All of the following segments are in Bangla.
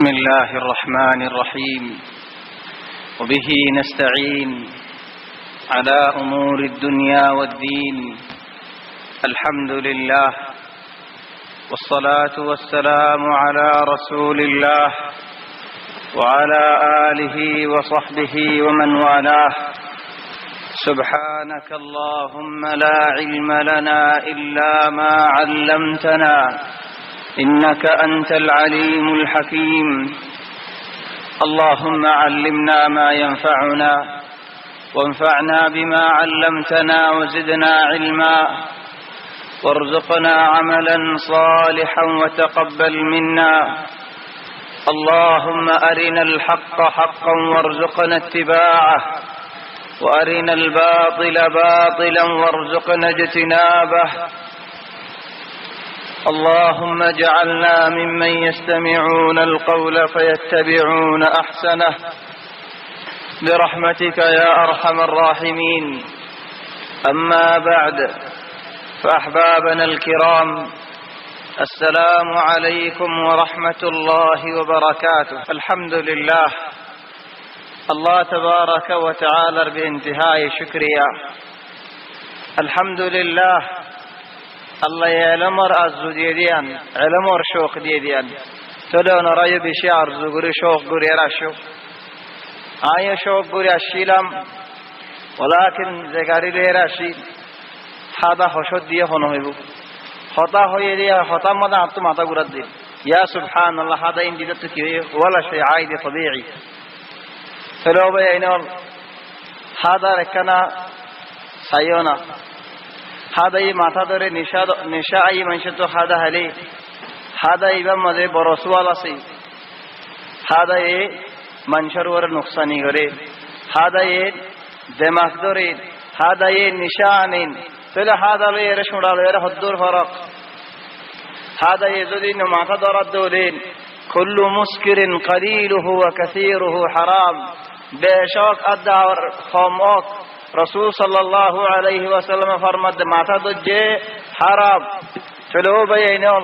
بسم الله الرحمن الرحيم وبه نستعين على أمور الدنيا والدين الحمد لله والصلاة والسلام على رسول الله وعلى آله وصحبه ومن والاه سبحانك اللهم لا علم لنا إلا ما علمتنا إنك أنت العليم الحكيم اللهم علمنا ما ينفعنا وانفعنا بما علمتنا وزدنا علما وارزقنا عملا صالحا وتقبل منا اللهم أرنا الحق حقا وارزقنا اتباعه وأرنا الباطل باطلا وارزقنا اجتنابه اللهم اجعلنا ممن يستمعون القول فيتبعون أحسنه برحمتك يا أرحم الراحمين أما بعد فأحبابنا الكرام السلام عليكم ورحمة الله وبركاته الحمد لله الله تبارك وتعالى بانتهاء شكريا الحمد لله الله يعلمر أرزو ديديان علمر شوق ديديان تدون رأي بشي أرزو قري شوق قري راشو آية شوق قري الشيلم ولكن زكاري لي راشي هذا حشد ديه هنوهيبو خطا هوي ديه خطا مدى عطو معطا قرد دي يا سبحان الله هذا إن ديدتك ولا شيء عايد طبيعي فلو بيينون هذا ركنا سيونا هذا ما تدري نشاء أي منشط هذا هلي هذا إذا مذهب برسول الله هذا منشر ور نقصاني غري هذا دماغ دوري هذا نشانين فلا هذا لي رشمر على حضور فرق هذا يزودين ما تدرى الدولين كل مسكر قليله وكثيره حرام بشاك الدار خماك رسول صلى الله عليه وسلم فرمد ما تدجي حرام فلو بينهم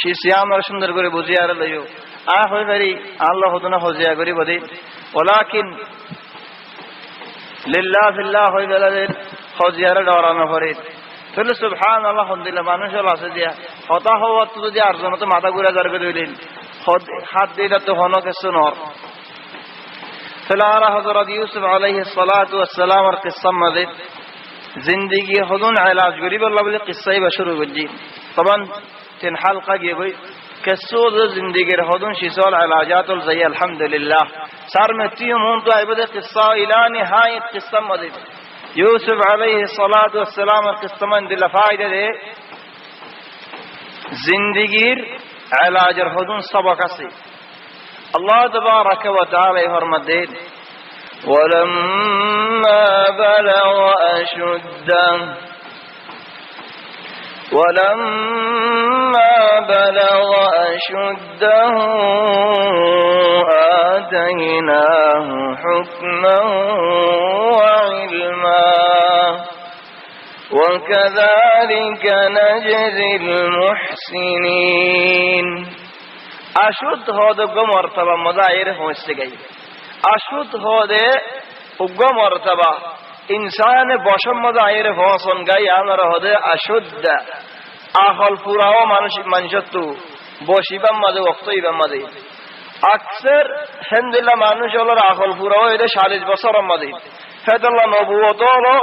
شي سيام رسندر غري بوزيار ليو هوي فري الله خدنا خوزيا غري بدي ولكن لله في الله هوي بلدين خوزيار دورانه فريد فل سبحان الله الحمد لله মানুষ الله سديا হতা হওয়া তো যদি আরজন তো মাথা ঘুরে যাবে দিলেন হাত দিলে তো হনো কিছু নর فلا حضرت يوسف عليه الصلاة والسلام القصة مذد زندگی خودون علاج غریب الله بلی قصه بشرو بجی طبعا تن حلقه گیبی قصو زندگی خودون شیسال علاجات الزی الحمدلله سر متی مون تو عبد قصه الى نهایت قصه مذد يوسف عليه الصلاة والسلام القصه من دل فائده ده زندگی علاج خودون سبق است الله تبارك وتعالى فرمدين ولما بلغ أشده آتيناه حكما وعلما وكذلك نجزي المحسنين أشد هذا مرتبة مدائر ہوستے گئی أشد هذا مرتبة إنسان باشم مدائر ہوسن گئی آنر هذا أشد آخال فراو منشتو باشیبم مده وقتیبم مده أكثر الحمد لله مانوش الله آخال فراو إذا 40 بصرم مده فد الله نبوت الله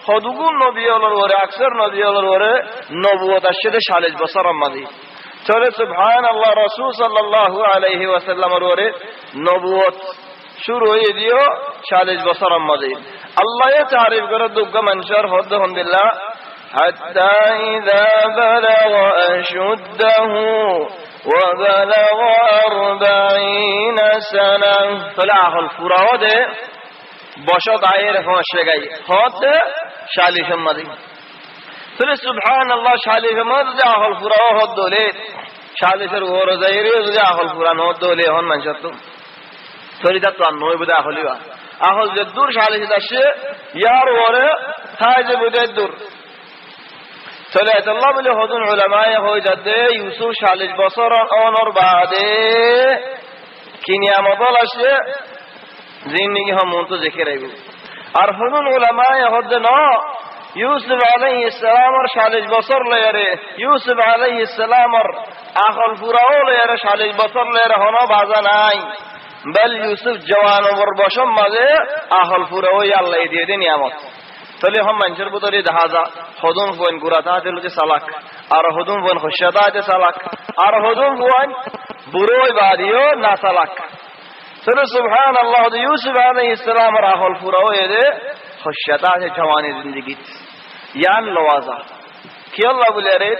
خدوگون نبی الله وره أكثر نبی الله وره نبوت الشد 40 بصرم مده چلے سبحان اللہ رسول صلی اللہ علیہ وسلم روره نبوت شروع دیو 40 بصر مدید اللہ یہ تعریف کرد دگا منشر خود الحمدللہ حتی اذا بلغ اشده وبلغ 40 سنة فلاح الفراود باشد عیر خوشه گئی خود 40 مدید فل سبحان الله شالي مر جاهل فرا هو دوله شالي سر ور زيري جاهل فرا نو دوله هون منشتو فريدا تو نو بدا خليوا اهل جدور شالي دشه يار ور تاج بده دور طلعت الله بله هذون علماء هو جده يوسف شالج بصر آنور بعده কি নিয়ামত আসে জিন্দেগি হম তো দেখে রাখব আর হনুন উলামায়ে হদ্দে ন ইউসুফ আলাইহিস সালামর 40 বছর লয়ারে ইউসুফ আলাইহিস সালামর আখল ফুরাও লয়ারে 40 বছর লয়ারে হনো বাজা নাই বল ইউসুফ জওয়ান ওর বসম মাঝে আখল ফুরাও আল্লাহ দিয়ে দেন নিয়ামত তাহলে হম মানুষের ভিতরে দেখা যা হদুম বন গুরাতা দিলতে সালাক আর হদুম বন খুশাদা দে সালাক আর হদুম বন বুরোই বাদিও না সালাক তাহলে সুবহানাল্লাহ ইউসুফ আলাইহিস সালামর আখল ফুরাও এদে খুশাদা দে জওয়ানি জিন্দেগি ইয়ান লওয়াজা কি আল্লাহ বলে রে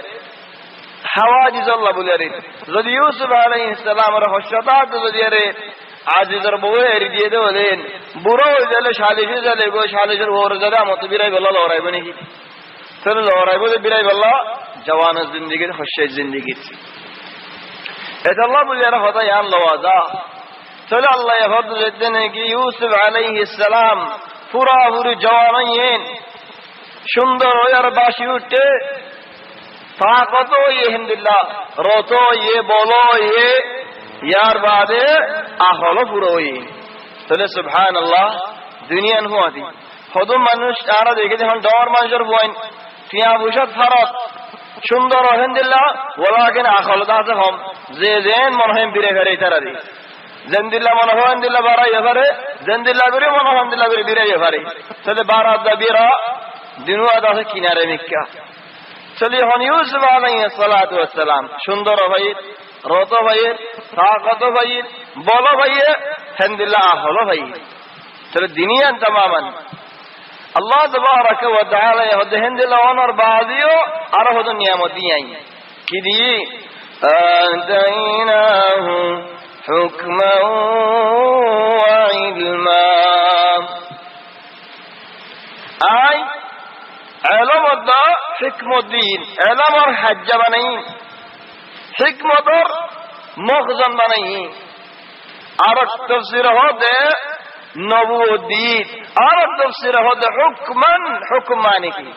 হাওয়াজিজ আল্লাহ বলে রে যদি ইউসুফ আলাইহিস সালামর খুশাদা যদি রে আজিজর বউ এরি দিয়ে দেন বুড়ো হয়ে গেলে শালিশে গেলে গো শালিশের ওর জায়গা মতো বিরাই বললা লড়াইবে নাকি তাহলে লড়াইবো যে বিরাই বললা জওয়ানের জিন্দিগির হস্যের জিন্দিগির এটা আল্লাহ বলে আর হতা ইয়ান লওয়াজা তাহলে আল্লাহ হদ যেতে নাকি ইউসুফ আলাইহিস সালাম পুরাপুরি জওয়ান সুন্দর হয়ে আর বাসি উঠতে তাকত আলহামদুলিল্লাহ রত বলো ইয়ার বাদে আহল পুরো তাহলে সুবহানাল্লাহ দুনিয়ান হুয়াদি হদম মানুষ আর দেখে যখন ডর মানুষের বইন টিয়া বুঝত ভারত সুন্দর আলহামদুলিল্লাহ ওলাকিন আহল দাসে হম যে যেন মনে হয় বিরে ঘরে তারাদি জেন্দিল্লাহ মনে হয় আলহামদুলিল্লাহ বারাই এবারে জেন্দিল্লাহ করে মনে হয় আলহামদুলিল্লাহ করে বিরাই এবারে তাহলে বারাত দা বিরা দিনুয়া দাসে কিনারে মিক্কা চলি হন ইউসুফ আলাইহিস সালাতু ওয়াস সালাম সুন্দর ভাই রত ভাইয়ের তাকত ভাইয়ের বলো ভাইয়ে আলহামদুলিল্লাহ হলো ভাই তাহলে দুনিয়ান तमामन আল্লাহ তাবারাকা ওয়া তাআলা হদ আলহামদুলিল্লাহ ওনার বাদিও আর হদ নিয়ামত দিয়াই কি দি আতাইনাহু হুকমান ওয়া ইলমা আই ইলম দা হিকমত দিন ইলম আর হজ্জ বানাই হিকমত আর মখজন বানাই আর তাফসীর হদে নবুয়ত আর তাফসীর হদে হুকমান হুকম মানে কি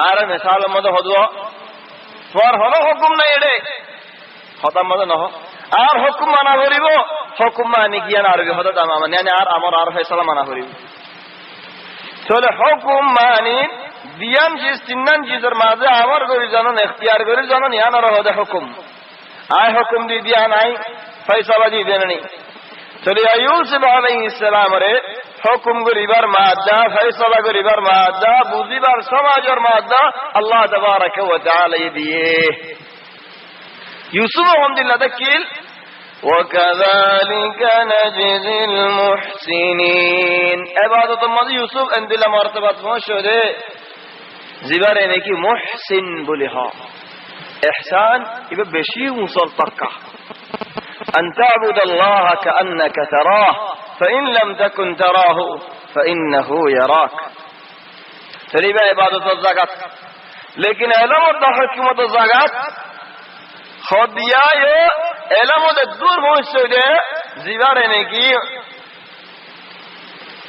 আর মিসাল মধ্যে হদো তোর হলো হুকুম নাই এডে খতম মধ্যে নহ আর হুকুম মানা করিব হুকুম মানে কি আর আরবি হদে তামাম মানে আর আমার আর ফয়সালা মানা করিব চলে হুকুম মানে দিয়ান জিস তিনন জিসের মাঝে আমার করি জানো ইখতিয়ার করি জানো ইয়ান আর হদে হুকুম আয় হুকুম দি দিয়া নাই ফয়সালা দি দেননি চলে ইউসুফ আলাইহিস সালাম রে হুকুম করিবার মাদা ফয়সালা করিবার মাদা বুঝিবার সমাজের মাদা আল্লাহ তাবারাকা ওয়া তাআলা দিয়ে ইউসুফ আলহামদুলিল্লাহ দেখিল وكذلك نجزي المحسنين عبادت মধ্যে ইউসুফ আলহামদুলিল্লাহ মর্তবা পৌঁছরে জিবারে নাকি মুহসিন বলে হয় ইহসান ইবে বেশি মুসল পাক্কা أن تعبد الله كأنك تراه فإن لم تكن تراه فإنه يراك تريبا عبادة الزكاة لكن علم الحكمة الزكاة خدياء علم الدور موسوده زبار نكي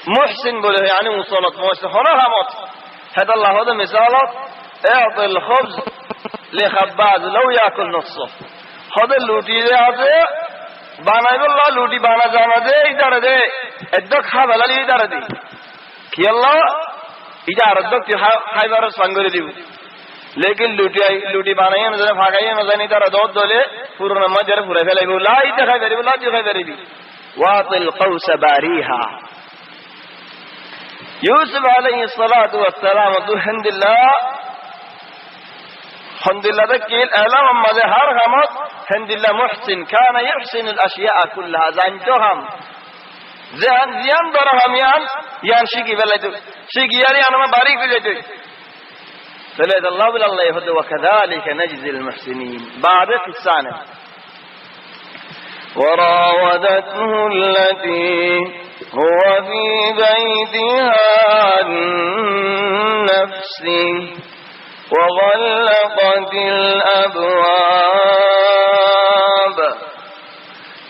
محسن بله يعني مصالة محسن هنا همت هذا الله هذا مثالات اعطي الخبز لخباز لو يأكل نصه هذا اللوتي ده هذا বানাইব আল্লাহ লুটি বানা জানা দে ইদারে দে এদ্দক খাবালালি ইদারে দে কি আল্লাহ ইদার এদ্দক খাইবার সঙ্গরে দিব লেকিন লুটি বানাই না জানা ভাগাই না জানি তার দদ দলে পুরো মজরে পুরে ফেলাইব লা ইদা খাই পারিব লা খাই পারিবি ওয়াতিল কৌস বারিহা ইউসুফ আলাইহিস সালাতু ওয়াস সালাম আলহামদুলিল্লাহ الحمد لله ذكيل أعلام مظهر غمض الحمد لله محسن كان يحسن الأشياء كلها زانتهم زيان درهم يان شيكي بلدو شيكي يعني أنا ما باريك بلدو فلذا الله بالله يهد وكذلك نجزي المحسنين بعد قصانه وراودته التي هو في بيتها عن نفسه وغلقت الأبواب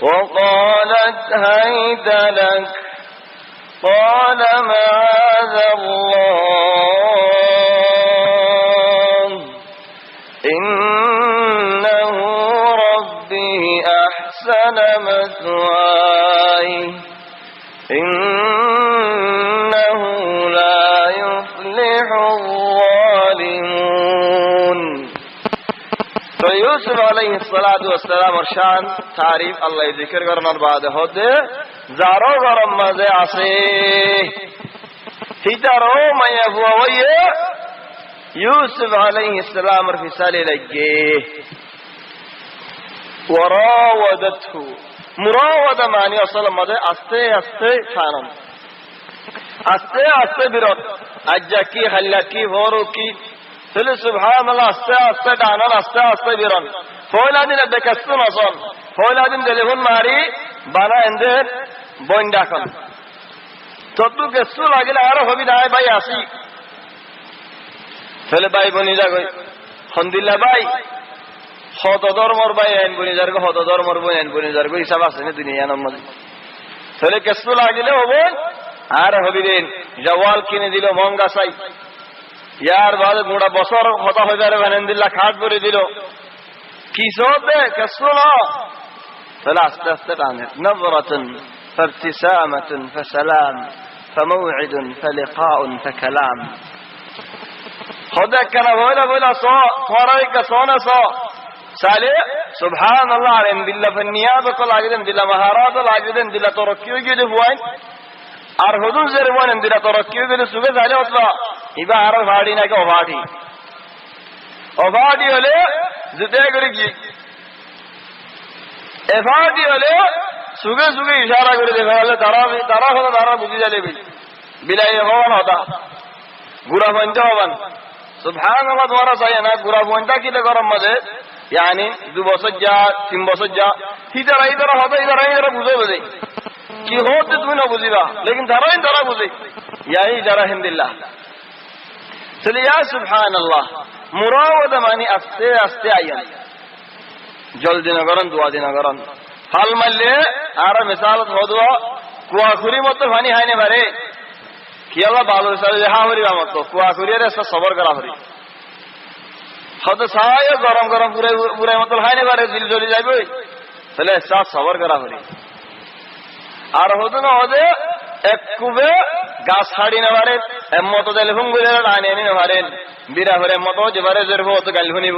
وقالت هيت لك قال معاذ الله إنه ربي أحسن مثواي إنه لا يفلح الظالمون. তো ইউসুফ আলাইহিস সালাতু ওয়াস সালামের শান তারিফ আল্লাহ জিকির করার বাদে হতে যারো গরম মাঝে আছে হিতারো মায়া বুয়াইয়ে ইউসুফ আলাইহিস সালামের ফিসালে লাগে ওয়ারাওয়াদাতহু মুরাওয়াদা মানে আসলে মাঝে আস্তে আস্তে ছাড়ন আস্তে আস্তে বিরত আজ্জা কি হাল্লা কি ভরো কি তাহলে সুবহানাল্লাহ আস্তে আস্তে টানন আস্তে আস্তে বিরন পয়লা দিন বেকাসুন আসন পয়লা দিন টেলিফোন মারি বানা এন্দের বইন ডাকন ততু কেসু লাগিলে আরো হবি নাই ভাই আসি তাহলে ভাই বনি যাগই হন্দিল্লা ভাই হত ধর্মর ভাই আইন বনি যার হত ধর্মর বই আইন বনি যার হিসাব আছে না দুনিয়ার মধ্যে তাহলে কেসু লাগিলে হবো আর হবি দিন জওয়াল কিনে দিল মহঙ্গা চাই ইয়ার বাদে গোটা বছর হতা হয়ে যাবে ভানেন্দিল্লা খাট করে দিল কিসব দে কেসু না তাহলে আস্তে আস্তে টানে নজরাতুন ফাবতিসামাতুন ফাসালাম ফামাউইদুন ফালিকাউন ফাকালাম খোদা কেনা বইলা বইলা সো থরাই কা সোনা সো সালে সুবহানাল্লাহ আলাইহিম বিল্লাহ ফানিয়াদ তো লাগিদেন দিলা মাহারাত লাগিদেন দিলা তরক্কি হয়ে গেলে হুয়াই আর হুদুর জের বলেন দিলা তরক্কি হয়ে গেলে সুবে যাইলে অথবা ইবা আর ভাড়ি নাকি অভাড়ি হলে জুতে করে কি এভাড়ি হলে সুগে সুগে ইশারা করে দেখা হলে তারা বুঝে যাবে বিলাই হওয়ান হতা গুড়া পঞ্চা হবান সুবহানাল্লাহ তোমারা চাই না গুড়া পঞ্চা কিলে গরম মাঝে यानी 2 বছর যা 3 বছর যা ইধারা হতো ইধারা বুঝে বুঝে কি হতে তুমি না বুঝিবা লেকিন তারা বুঝে ইয়াই যারা হিন্দিল্লাহ চলে ইয়া সুবহানাল্লাহ মুরাওয়াদা মানে আস্তে আস্তে আইয়া জলদি না করেন দোয়া দিনা করেন হাল মারলে আর মিসাল হদুয়া কুয়াখুরি মতো পানি হাইনে পারে কি আল্লাহ ভালো সালে হা হরিবা মতো কুয়াখুরির সবর করা হরি হয়তো সায় গরম গরম পুরে মতো হাইনে পারে দিল জ্বলে যাবে তাহলে সাত সবর করা হরি আর হতো না হদে এক কুবে গাছ ছাড়ি না পারে এমত টেলিফোন গুলো টানি আনি না পারেন বিরা হরে এমত যে পারে জেরবো হতো গাল শুনিব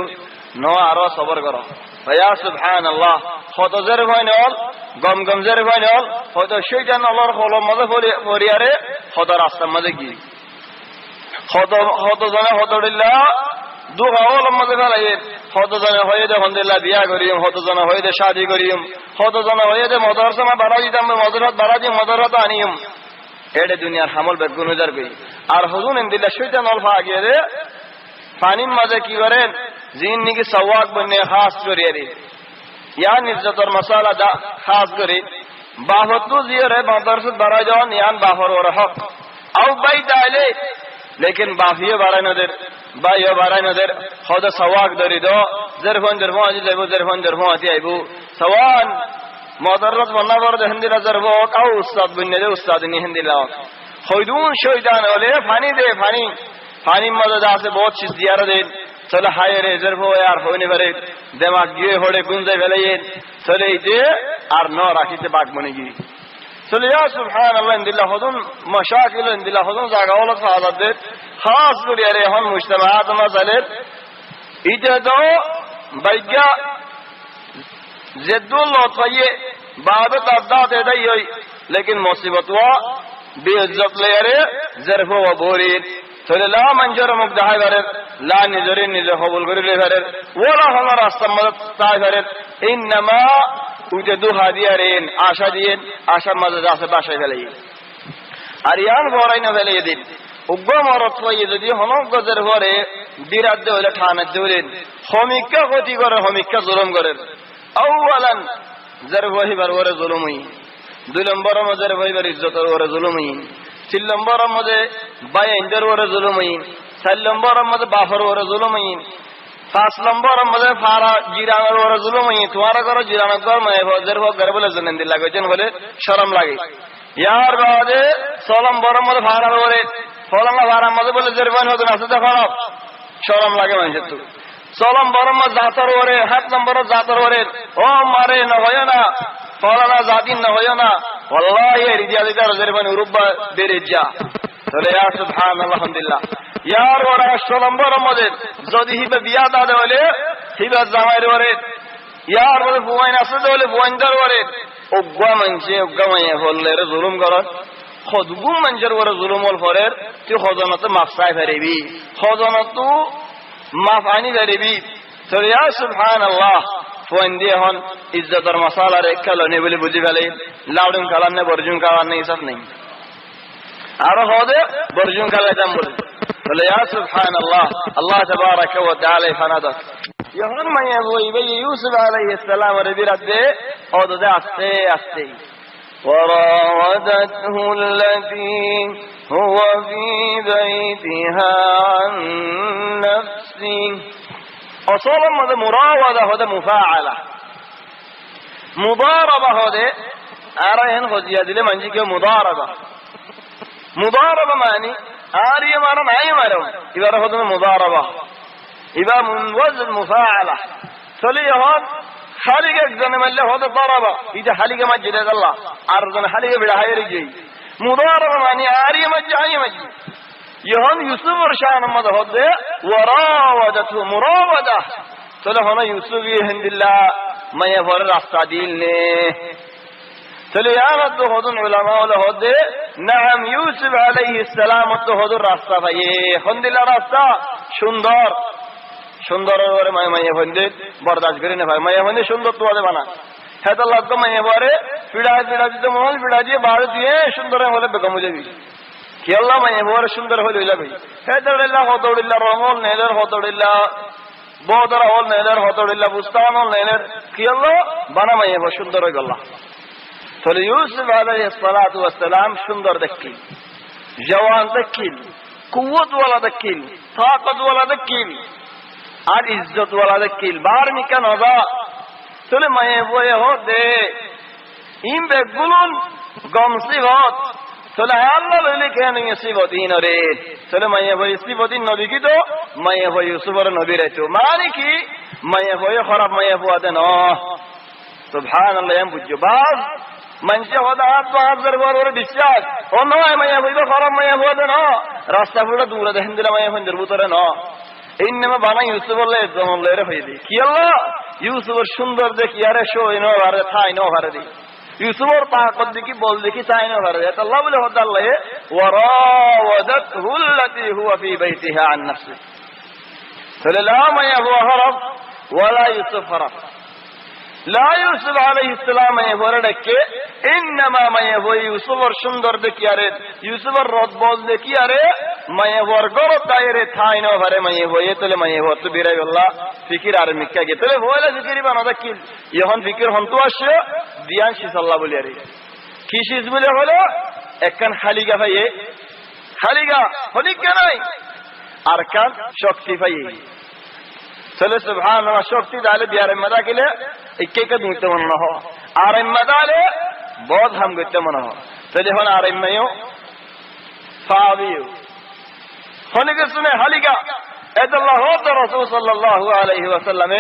ন আরো সবর করো ইয়া সুবহানাল্লাহ হতো জের ভয় নল গম গম জের ভয় নল হয়তো শয়তান আল্লাহর কলম মাঝে পরিয়ারে হতো রাস্তার মাঝে কি হতো জানা হতো দিল্লা দুহা কলম মাঝে ফেলাই হতো জানা হয়ে দে হন্দিল্লা বিয়া করিম হতো জানা হয়ে দে শাদি করিম হতো জানা হয়ে দে মদরসা বাড়া দিতাম মদরত বাড়া দিয়ে মদরত আনিম এডে দুনিয়ার হামল বেগুন হাজার কই আর হুজুর ইনদিল্লা শয়তান অলফা গিয়ে রে পানির মাঝে কি করেন জিন নিকি সওয়াক বনে খাস করিয়ে রে ইয়া নির্যাতর মশালা দা খাস করে বাহতু জিরে মদরসা বাড়া যান ইয়ান বাহর ওর হক আও বাই তাইলে লেকিন বাফিয়ে বাড়ায় নদের বাইও বাড়ায় নদের হদ সওয়াক ধরি দো জেরফন আজি যাইবো জেরফন আতি আইবো সওয়ান মদরত বন্নাবর হিন্দিলা জরবো কাউ উস্তাদ বন্নে দে উস্তাদ নি হিন্দিলা হইদুন শয়তান হলে পানি দে পানি মদদ আছে বহুত চीज দিয়ার দে চলে হায় রে জরবো यार হইনি পারে দিমাগ গিয়ে হড়ে গুঞ্জে ফেলেন চলে ইতে আর ন রাখিতে বাগ মনে গি চলে ইয়া সুবহানাল্লাহ ইনদিল্লাহ হদুন মাশাকিল ইনদিল্লাহ হদুন জায়গা হলো সাহাবাত দে খাস করে রে হন মুজতামাত মাসালের ইতে তো বাইগা জেদুল লতয়ে বাদত আদাত এটাই হই লেকিন মুসিবত ওয়া বেইজ্জত লেয়ারে জরফ ওয়া বরিদ চলে লা মঞ্জুর মুগদাহাই বারে লা নিজরে নিজে কবুল করে লেহারে ওলা হলো রাস্তা মদত তাই বারে ইনমা উজদু হাদিয়ারেন আশা দিয়েন আশা মদত আছে বাসায় ফেলাই আর ইয়ান বড়াই না ফেলাই দিন উগ্র মরত হয়ে যদি হনক গজের ঘরে বিরাট দে হলে ঠানে দেউলেন হমিকা ক্ষতি করে হমিকা জুলুম করে আউয়ালান জরফ হইবার ওরে জুলুমই 2 নম্বর মজের হইবার ইজ্জতের ওরে জুলুমই 3 নম্বর মজে বাইন্দের ওরে জুলুমই 4 নম্বর মজে বাফর ওরে জুলুমই 5 নম্বর মজে ফারা জিরানের ওরে জুলুমই তোমারা করো জিরানের কর মানে হজের হোক ঘরে বলে জেনেন দিল লাগেছেন বলে শরম লাগে ইয়ার বাদে 6 নম্বর মজে ফারার ওরে ফলঙ্গা ফারার মজে বলে জেরবান হতো না সেটা খারাপ শরম লাগে মানুষের তো 6 নম্বর মজে জাতর ওরে 7 নম্বর জাতর ওরে ও মারে না হয় না ফলানা জাদিন না হইও না ওয়াল্লাহি রিজিয়া দিতে রোজের মানে উরুবা বেরে যা তাহলে ইয়া সুবহানাল্লাহ আলহামদুলিল্লাহ ইয়ার ওরা 100 নম্বর মধ্যে যদি হিবে বিয়া দাদা হলে হিবা জামাইর ওরে ইয়ার মধ্যে বুয়াইন আছে হলে বুয়াইনদার ওরে ওগা মানছে ওগা মাইয়া হলে জুলুম করন খদগুম মানুষের ওরে জুলুম হল ফরের তুই খজনাতে মাফ চাই ফেরিবি খজনাতু মাফ আনি ফেরিবি তাহলে ইয়া সুবহানাল্লাহ ফোন দিয়ে হন ইজ্জতর মশালার খেলো নে বলে বুঝি ফেলে লাউডুম কালার নে বর্জুন কালার নেই সব নেই আরো হদে বর্জুন কালাইতাম বলে তাহলে ইয়া সুবহানাল্লাহ আল্লাহ তাবারাকা ওয়া তাআলা ফানাদা যখন মাইয়া বইবে ইউসুফ আলাইহিস সালাম এর বিরুদ্ধে ওদে আস্তে আস্তে وراودته التي هو في بيتها عن نفسه أصلا ماذا مراودة هذا مفاعلة مضاربة هذا أرين خذيا دل منجي كه مضاربة معني آريه مارا ناي مارا إذا هذا مضاربة إذا من وزن مفاعلة فلي هذا خالق اجزن مله هذا ضربة إذا خالق مجد الله أرزن خالق بلا هيرجي مضاربة معني آريه مجي يهون يوسف ورشان ماذا هذا وراودته مراودة تلا هنا يوسف يهند الله ما يفعل راستادين له تلا يامد هذون علماء له هذا نعم يوسف عليه السلام هذا راستا فيه هند الله راستا সুন্দর সুন্দর করে মায়ে বন্দে বরদাস্ত করে না ভাই মায়ে বন্দে সুন্দর তো হবে বানা হেতা লাগতো মায়ে পরে পিড়া দিতে মহল পিড়া দিয়ে বার দিয়ে সুন্দর হলে বেগম হয়ে যাবি কি আল্লাহ মায়ে পরে সুন্দর হলে যাবে হেতাউল্লাহ হতউল্লাহ রঙল নেলের হতউল্লাহ বদরা হল নেলের হতউল্লাহ বুস্তান হল নেলের কি আল্লাহ বানা মায়ে পরে সুন্দর হয়ে গেল তাহলে ইউসুফ আলাইহিস সালাতু ওয়াস সালাম সুন্দর দেখিল জওয়ান দেখিল কুওয়াত ওয়ালা দেখিল তাকত ওয়ালা দেখিল আর ইজ্জত ওয়ালা দেখিল বার মিকা নজা তাহলে মায়ে বয়ে হতে ইম বেগুলুন গমসি হত তাহলে আল্লাহ লইলে কেন সিবদিন রে তাহলে মায়ে বয়ে সিবদিন নবী কি তো মায়ে বয়ে ইউসুফের নবী রাইতো মানে কি মায়ে বয়ে খারাপ মায়ে বুয়াতে ন সুবহানাল্লাহ এম বুঝছো বাস মানুষে হদা হাজার বড় বিশ্বাস ও নয় মায়ে বইবে খারাপ মায়ে বুয়াতে ন রাস্তা পুরো দূরে দেখেন দিলা মায়ে ফন্দের ভিতরে ন এই নামে বানাই ইউসুফ বললে জমন লয়ে হয়ে দি কি আল্লাহ ইউসুফের সুন্দর দেখি আরে শোই ন আরে থাই ন হারে দি ইউসুফের তাকত দেখি বল দেখি চাই ন হারে এটা আল্লাহ বলে হদা আল্লাহ ওয়ারাওয়াদাতহু আল্লাতী হুয়া ফি বাইতিহা আন নাফসি তাহলে লা মায়া হুয়া হারাব ওয়ালা ইউসুফ হারাব লা ইউসুফ আলাইহিস সালাম এ বড়কে ইনমা মায়া হুয়া ইউসুফের সুন্দর দেখি আরে ইউসুফের রদ বল দেখি আরে মায়ে বর্গর তাইরে থাই ন হারে মায়ে হয়ে তলে মায়ে হত বিরাই আল্লাহ ফিকির আর মিক্কা গে তলে হইলা ফিকিরি বানাদা কি ইহন ফিকির হন্তু আসে দিয়ান শিসাল্লাহ বলি আরে কি শিস বলে হলো একখান খালিগা ভাইয়ে খালিগা হলিকা নাই আর কান শক্তি ভাইয়ে তলে সুবহানাল্লাহ শক্তি দালে বিয়ারে মাদা গেলে একে দুইতে মন হ আর মাদালে বহুত হাম গতে মন হ তলে হন আর মায়ো ফাবিউ হলিকা শুনে হালিকা এত আল্লাহ হত রাসূল সাল্লাল্লাহু আলাইহি ওয়াসাল্লাম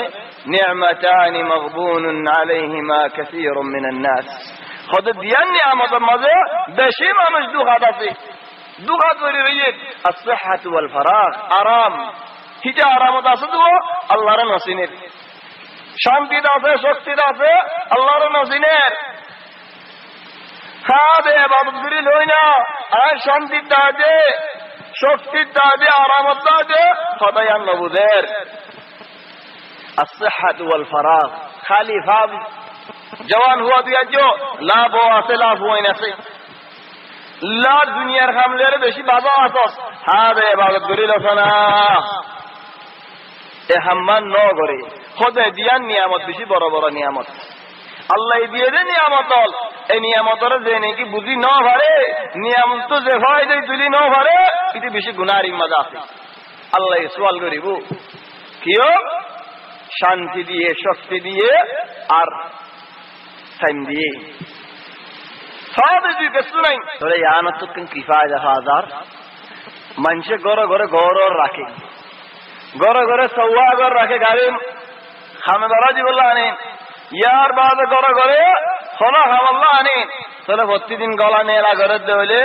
নি'মাতান মাগবুনুন আলাইহিমা কাসীরুম মিনান নাস খোদ দিয়ান নিয়ামতের মাঝে বেশি মানুষ দুঃখাত আছে দুঃখাত হয়ে রইছে as-sihhatu wal faragh আরাম হিটা আরামত আছে তো আল্লাহর নসিনের শান্তিতে আছে শক্তিতে আছে আল্লাহর নসিনের খাবে ইবাদত করি লই না আর শান্তিতে আছে শক্তির দাদে আরামত দাদে খদায়ান নবুদের as-sihhatu wal faragh খালি ভাব জওয়ান হুয়া দিয়া जो লাভ আছে লাভ হই না সে লা দুনিয়ার হামলের বেশি বাবা আসস হাবে ইবাদত করিল না এ হাম্মান ন করে খোদা দিয়ান নিয়ামত বেশি বড় বড় নিয়ামত আল্লাহ দিয়ে দে নিয়ামত এই নিয়ামতর যে নাকি বুঝি ন পারে নিয়ামত তো যে হয় যে তুলি ন পারে এটি বেশি গুনাহর মজা আছে আল্লাহ সওয়াল করিব কিও শান্তি দিয়ে শক্তি দিয়ে আর টাইম দিয়ে সব কিছু নাই তোরে ইয়ানত কিন কিফায়া হাজার মানুষে ঘরে ঘরে গৌরব রাখে ঘরে ঘরে সওয়াগর রাখে গাড়ি খামেদারা জি বললা আনে ইয়ার বাদ ঘরে ঘরে হলো হামল্লা আনি তাহলে প্রতিদিন গলা নেলা করে দইলে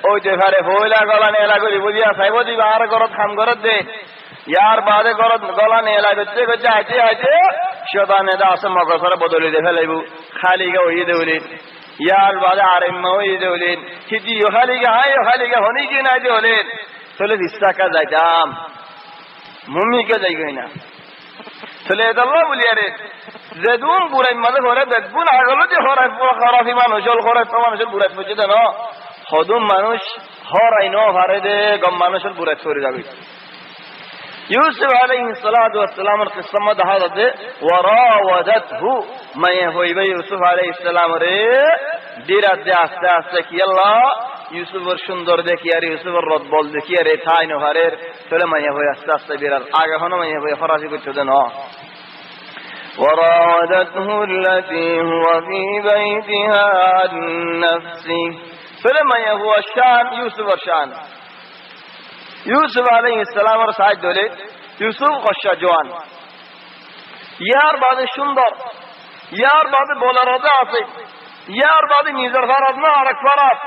ওই যে ঘরে হইলা গলা নেলা করি বুঝিয়া চাইব দিবা আর ঘরত খাম করে দে ইয়ার বাদে ঘরত গলা নেলা করতে করতে আইতে আইতে শয়তানে দা আছে মগজরে বদলি দে ফেলাইব খালিগা ওই দেউলি ইয়ার বাদে আর এম্মা ওই দেউলি হিদি খালিগা হনি কি নাই দেউলি তাহলে রিস্তাকা যাইতাম মুমিকে যাই গই না তাহলে এদাল্লাহ বলি আরে যেদুন বুড়াই মাঝে ঘরে দেখুন আগলো যে হরাই খারাপি মানুষ মানুষের বুড়াই পড়ছে দেন হদুম মানুষ হরাই ন হারে দে গম মানুষের বুড়াই করে যাবে ইউসুফ আলাইহিস সালাতু ওয়াস সালামের কিসসার মধ্যে হাজাতে ওয়ারাওয়াদাতহু মায়ে হইবে ইউসুফ আলাইহিস সালাম রে দিরাত দে আস্তে আস্তে কি আল্লাহ ইউসুফের সুন্দর দেখি আর ইউসুফের রদ বল দেখি আর থাই ন হারের তাহলে মায়ে হই আস্তে আস্তে বিরার আগে হনো মায়ে হই ফরাজি করতে দেন وراودته التي هو في بيتها عن نفسه فلما هو الشان يوسف الشان يوسف عليه السلام رسائل دولي يوسف خشى جوان ইয়ার বাদে সুন্দর ইয়ার বাদে বলার রাজা আছে ইয়ার বাদে নিজের ফরাজ না আরেক ফরাজ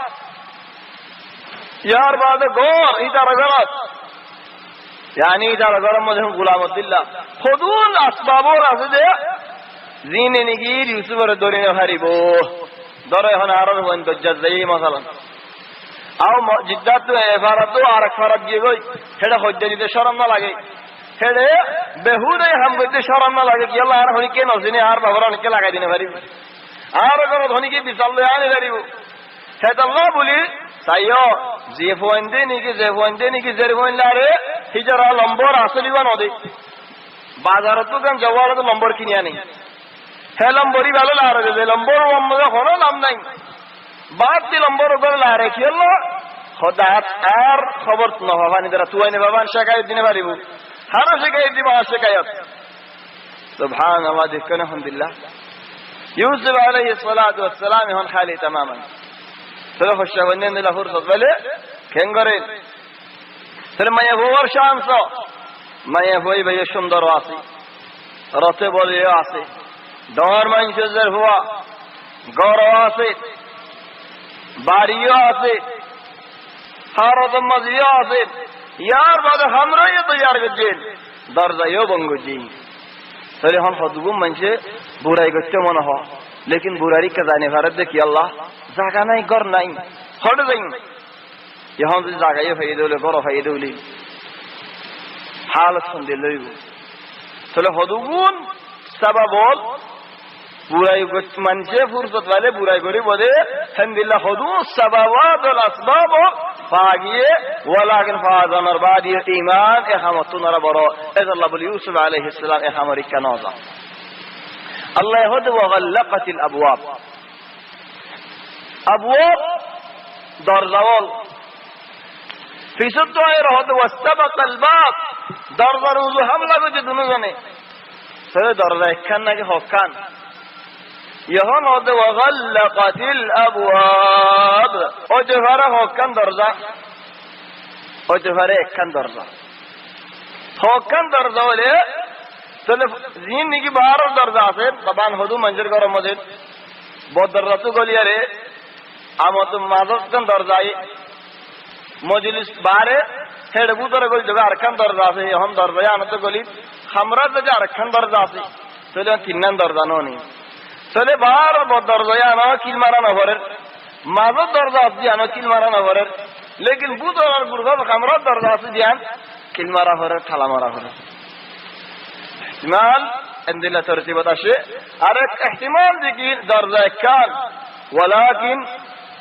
ইয়ার বাদে গর ইদার গরাত يعني ইদার গরম মধ্যে গোলাম আব্দুল্লাহ খুদুল আসবাবর আছে যে জিনে নিগির ইউসুফের দরিনে হারিব ধরে এখন আরো হন দজ্জাত যাই মাসালা আও জিদ্দাত তো এফারাত আরেক ফরাজ গিয়ে গই হেডা হজ্জা দিতে শরম না লাগে হেডে বেহুদে হাম করতে শরম না লাগে কি আল্লাহ আর হনি কে নজিনে আর বাবার অনেকে লাগাই দিনে পারিব আর কোন ধনী কি বিশাল লয় আনি পারিব হেদ আল্লাহ বলি তাইও যে ফোনদে নিকি যে ফোনলারে হিজরা নম্বর আসলিবা নদে বাজারত তো গান জওয়ার তো নম্বর কিনি আনি হে নম্বরই ভালো লারে যে নম্বর মধ্যে কোনো নাম নাই বাদ দি নম্বর করে লারে কি হলো খোদাত আর খবর ন হবানি দ্বারা তুইনে বাবান শিকায়ত দিনে পারিব হারা শিকায়ত দিবা শিকায়ত সুবহানাল্লাহ দেখেন আলহামদুলিল্লাহ ইউসুফ আলাইহিস সালাতু ওয়াস সালাম হন খালি तमामन তাহলে খুশি হবেন দিলা ফুরসত বলে কেন করে তাহলে মায়া ভোর শামস মায়া হই ভাই সুন্দর আছে রতে বলে আছে দর মানুষের হওয়া গর আছে বাড়িও আছে হারত মজিও আছে ইয়ার বাদে আমরাই তৈয়ার করছেন দরজায়ও বঙ্গজি তাহলে হন হদগুম মানুষে বুড়াই করতে মনে হয় लेकिन बुरारी का जाने भारत देखिए अल्लाह जागा नहीं घर नहीं हट जाइन यहाँ से जागा ये फायदे ले घर फायदे ले हालत सुन दे लोग चलो हदुगुन सबबोल बुराई को मनसे फुर्सत वाले बुराई करे बोले हम्दुलिल्लाह हदु सबबात वल असबाब फागिए वलाकिन फाजन और बादी ईमान ए हमतु नरा बरो ऐसा अल्लाह बोले यूसुफ अलैहि सलाम ए हमारी कनाजा الله يهد وغلقت الأبواب أبواب دار زوال في ست غير هد واستبق الباب دار زروز حملة بجدون زنه سوى دار ذكان نجي حكان يهون هد وغلقت الأبواب وجفر حكان درزا وجفر اكان درزا حكان درزا ولي তাহলে জিন নাকি বারো দরজা আছে বাবান হদু মঞ্জুর করো মসজিদ বহুত দরজা তো গলিয়ারে আমত মাদকন দরজাই মজলিস বারে হেড বুতরে গলি জগা আরখান দরজা আছে এখন দরজা আনত গলি খামরা যে আরখান দরজা আছে তাহলে তিনখান দরজা ননি তাহলে বারো দরজা আনো কিল মারা না ভরে মাদক দরজা আছে আনো কিল মারা না ভরে লেকিন বুতর গুরগা খামরা দরজা আছে দিয়ান কিল মারা ভরে ঠালা মারা ভরে احتمال عند الله ترتيبات الشيء أرك احتمال ذكي درجة كان ولكن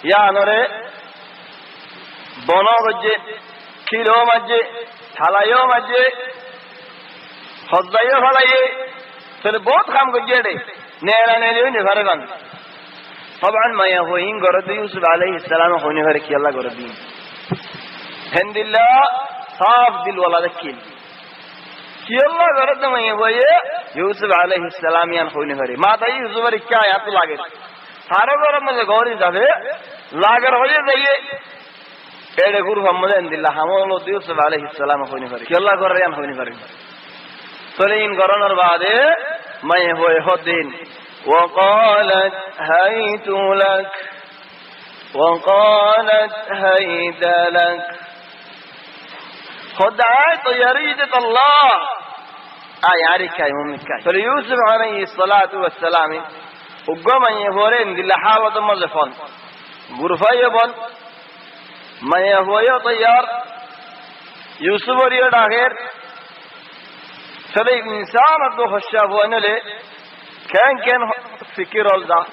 يعني بنا مجد كيلو مجد حلايو مجد خزايو حلايو تل बहुत काम कर जेड़े नेरा नेलियो ने भरगन طبعا ما يهوين قرد يوسف عليه السلام होने भर की अल्लाह قرد الحمد لله صاف दिल वाला दकील कि अल्लाह गरद में ये यूसुफ अलैहि सलाम यान होने भरे माता यूसुफ रे क्या या तो लागे सारो गरम में गौरी जावे लागर होए जाइए एड़े गुरु मोहम्मद अल्लाह हमलो यूसुफ अलैहि सलाम होने भरे कि अल्लाह गरयान होने भरे तोले इन गरनर बादे मैं होए हो दिन وقالت هيت لك وقالت هيت لك خد آية يريدك الله آية كاي ممكن فليوسف عليه الصلاة والسلام وقام يفورين دي لحالة مزفون غرفة يبون ما يفويا طيار يوسف وريد آخر فلي إنسان أدو خشافوان لي كان فكر الدا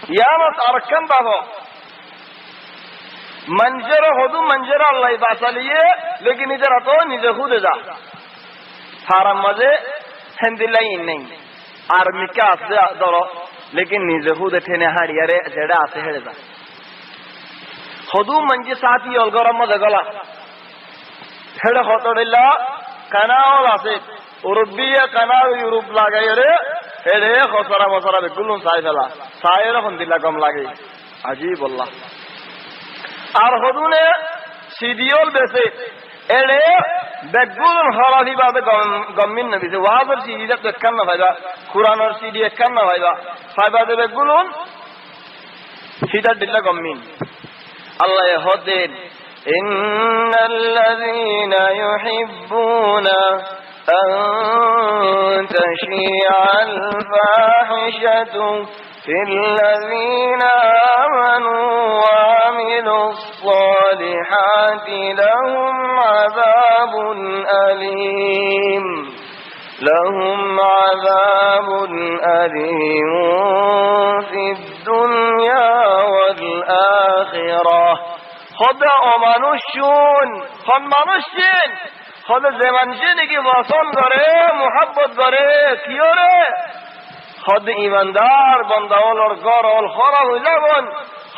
يامت أركن بابو منجر خودو منجر الله باساليه लेकिन इधर तो निजे खुद जा फारम मजे हंदिलाई नहीं आर्मी का आसे दरो लेकिन निजे खुद ठेने हाड़ियारे जेड़ा आसे हेड़े जा खुदू मंजे साथी अलगरम मजे गला हेड़े खोतोड़िल्ला कनाओ आसे उरुबिया कनाओ यूरोप लागे रे हेड़े खोसरा मसरा बिकुलुन साइफला सायरे हंदिला कम लागे अजीब अल्लाह আর হদুনে সিডিওল বেসে এড়ে বেগুল হরাহি বাদে গমিন নবিছে ওয়াজর সিডিটা দেখান না ভাইবা কুরআনের সিডি দেখান না ভাইবা ফাইবা দে বেগুলন সিডা দিলা গমিন আল্লাহ হদেন ইন্নাল্লাযীনা ইউহিব্বুনা আন তাশিআল ফাহিশাতু في الذين آمنوا وعملوا الصالحات لهم عذاب أليم في الدنيا والآخرة خدا أمانوشون خد مانوشين خدا زمانشيني كي وصل करे محبت करे كيوره خود ایماندار بنده‌ولر گارول خراب ویلون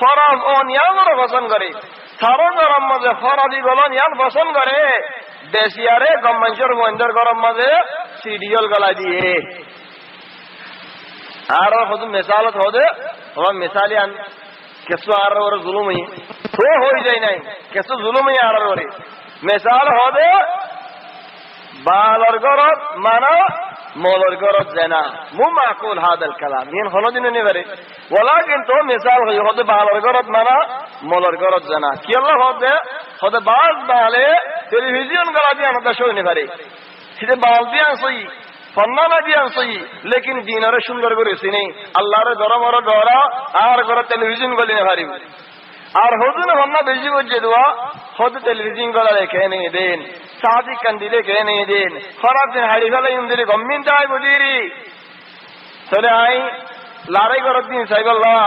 خراب اون یامر پسند کری تارون گرم مزه خرابی گلون یام پسند کری دسیاره گمانجر وندر گرم مزه سیریال گلا دیه آره خود مثالت هده و مثالی ان کسو آره ور ظلمی تو ہوئی جای نہیں کسو ظلمی آره وری مثال هده بالر گرد مانا مولر گرد زنا مو معقول هذا الكلام ين خلودين نيفري ولكن تو مثال هي خود بالر گرد مانا مولر گرد زنا كي الله خود باز بالے ٹیلیویزن گلا دیا نہ شو نيفري سیدھے بال دیا صحیح فننا دیا صحیح لیکن دینر সুন্দর করে সিনে আল্লাহর দরবার দরা আর করে টেলিভিশন গলি নভারি আর হুজুর হন্না বেশি বুঝে দোয়া খুদ টেলিভিশন গলা রেখে নিয়ে দেন शादी कंदिले के नहीं दिन खराब दिन हाड़ी वाले इंदिले गम्मिन ताई बुदीरी चले आई लारे करतीन साहिब अल्लाह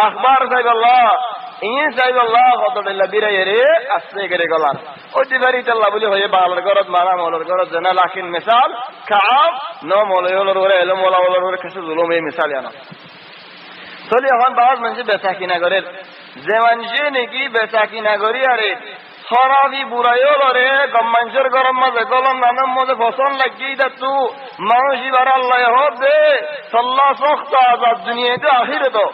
अखबार साहिब अल्लाह इन साहिब अल्लाह खतरे लबीरे येरे अस्से करे गलार ओ दिवारी तल्ला बोले होये बालर करत मारा मोलर करत जना लाकिन मिसाल काफ नो मोलयोलर वरे एलो मोलावलर वरे कसे जुलुमे मिसाल याना चले हन बाज मंजे बेसाकी ना करे जेवंजे ने की बेसाकी ना करी अरे خرابی برایو لره گمانجر گرم مزه گلم نانم مزه فسان لگی دتو مانوشی برای الله یهود ده صلا سخت عذاب دنیا ده آخر دو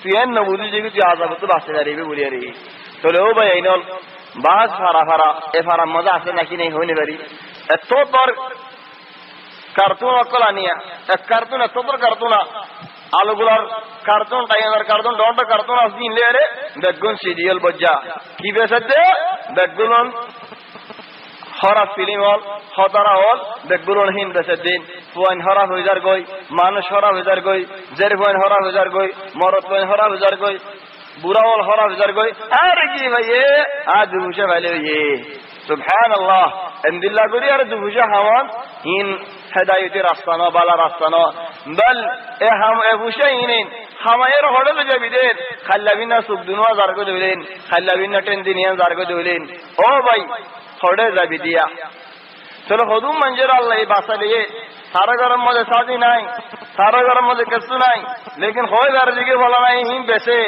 توین نبودی جگی تی عذاب تو باسه داری بی بولی ری تو لو بای اینال باز فرا افرا مزه آسه نکی نہیں ہونی بری اتو در কার্টুন অকলানিয়া এক কার্টুন এত তোর কার্টুন আলুগুলার কার্টুন টাইগার কার্টুন ডন্টা কার্টুন আসদিন লেরে বেগুন সিরিয়াল বজ্জা কি বেসাতে বেগুন হরা ফিল্ম হল খতরা হল বেগুন হিন বেসাদিন ফুয়ান হরা হইজার গই মানুষ হরা হইজার গই জের ফুয়ান হরা হইজার গই মরত ফুয়ান হরা হইজার গই বুড়া হল হরা হইজার গই আর কি ভাইয়ে আজ রুশে ভালে হইয়ে সুবহানাল্লাহ আলহামদুলিল্লাহ করি আর দুবুজা হাওয়ান ইন হেদায়েতের রাস্তানো বালা রাস্তানো বল এ হাম এ বুশাইনিন হামায়ের হড়ে যাবিদেন খাল্লাবিনা সুবদুনওয়া জারগো দিলেন খাল্লাবিনা টেন দিনিয়া জারগো দিলেন ও ভাই হড়ে যাবি দিয়া চলো হুদুম মঞ্জুর আল্লাহ বাসালিয়ে সারা গরম মধ্যে শাদি নাই সারা গরম মধ্যে কিছু নাই লেকিন হয় আর দিকে বলা নাই হিম বেসে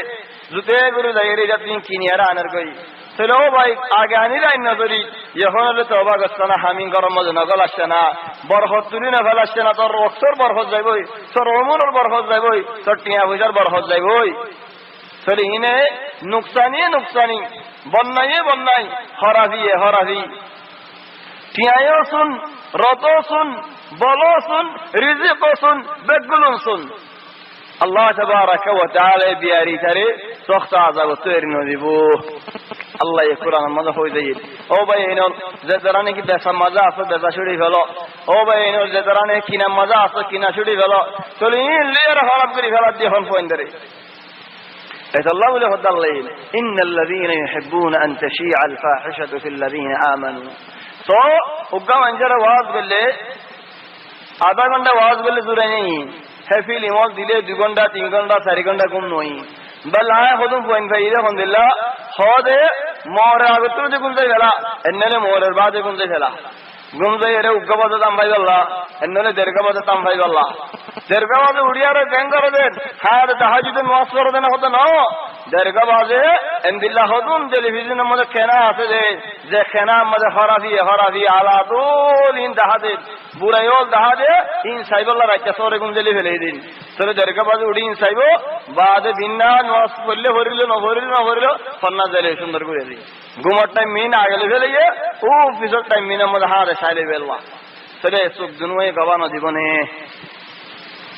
জুতে গুরু দাইরে যাতিন কিনিয়ারা আনার কই চলো ভাই আগে আনি লাইন নজরি এখন হলে তওবা করছনা হামিন গরম মধ্যে নগল আসছে না বরহত তুলি না ফেল আসছে না তোর অক্সর বরহত যাইবই তোর ওমরের বরহত যাইবই তোর টিয়া পয়সার বরহত যাইবই চলে ইনে নুকসানি বন্যাই হরাবি টিয়ায়ও শুন রত শুন বলো শুন, রিজিক শুন, বেগুলুন শুন। আল্লাহ তাবারাকা ওয়া তাআলা বিয়ারি তারে সখত আযাব তৈরি নদিব। আল্লাহ এই কোরআন মধ্যে হই যায় ও ভাই এনো যে দরানে কি বেসা মজা আছে বেসা ছুড়ি ফেলো, ও ভাই এনো যে দরানে কিনা মজা আছে কিনা ছুড়ি ফেলো, চলি লেয়ার হরাপ করি ফেলা দিয়ে হন পয়েন্ট ধরে। الله له الضلين إن الذين يحبون أن تشيع الفاحشة في الذين آمنوا तो उग्गा मंजर आवाज बोले आधा घंटा आवाज बोले दूर नहीं है फिल इमोल दिले 2 घंटा 3 घंटा 4 घंटा गुम नहीं बल आए खुदम पॉइंट भाई इधर हमदिल्ला होदे मोर आगतु जे गुंजे गला एन्नले मोर बाद गुंजे गला गुंजे रे उग्गा बाद तम भाई गल्ला एन्नले दरगा बाद तम भाई गल्ला दरगा बाद उड़िया रे गंगर दे हार तहज्जुद मुआस्सर देना होता ना दरगा बाद एंदिल्ला होदुम टेलीविजन मदे केना आसे जे केना मदे हराफी आला तुल इन दहादे बुरायोल दहादे इन साइबल्ला राजा सोरे गुंजेली फेले दिन तोरे दरगा बाद उड़ी इन साइबो बाद बिन्ना नमाज पढ़ले भरिलो फन्ना जले सुंदर करे दी घुमट टाइम मीन आगले फेले ओ फिसर टाइम मीन मदे हारे साइले बेलवा तोरे सुख दुनवे गवानो जीवने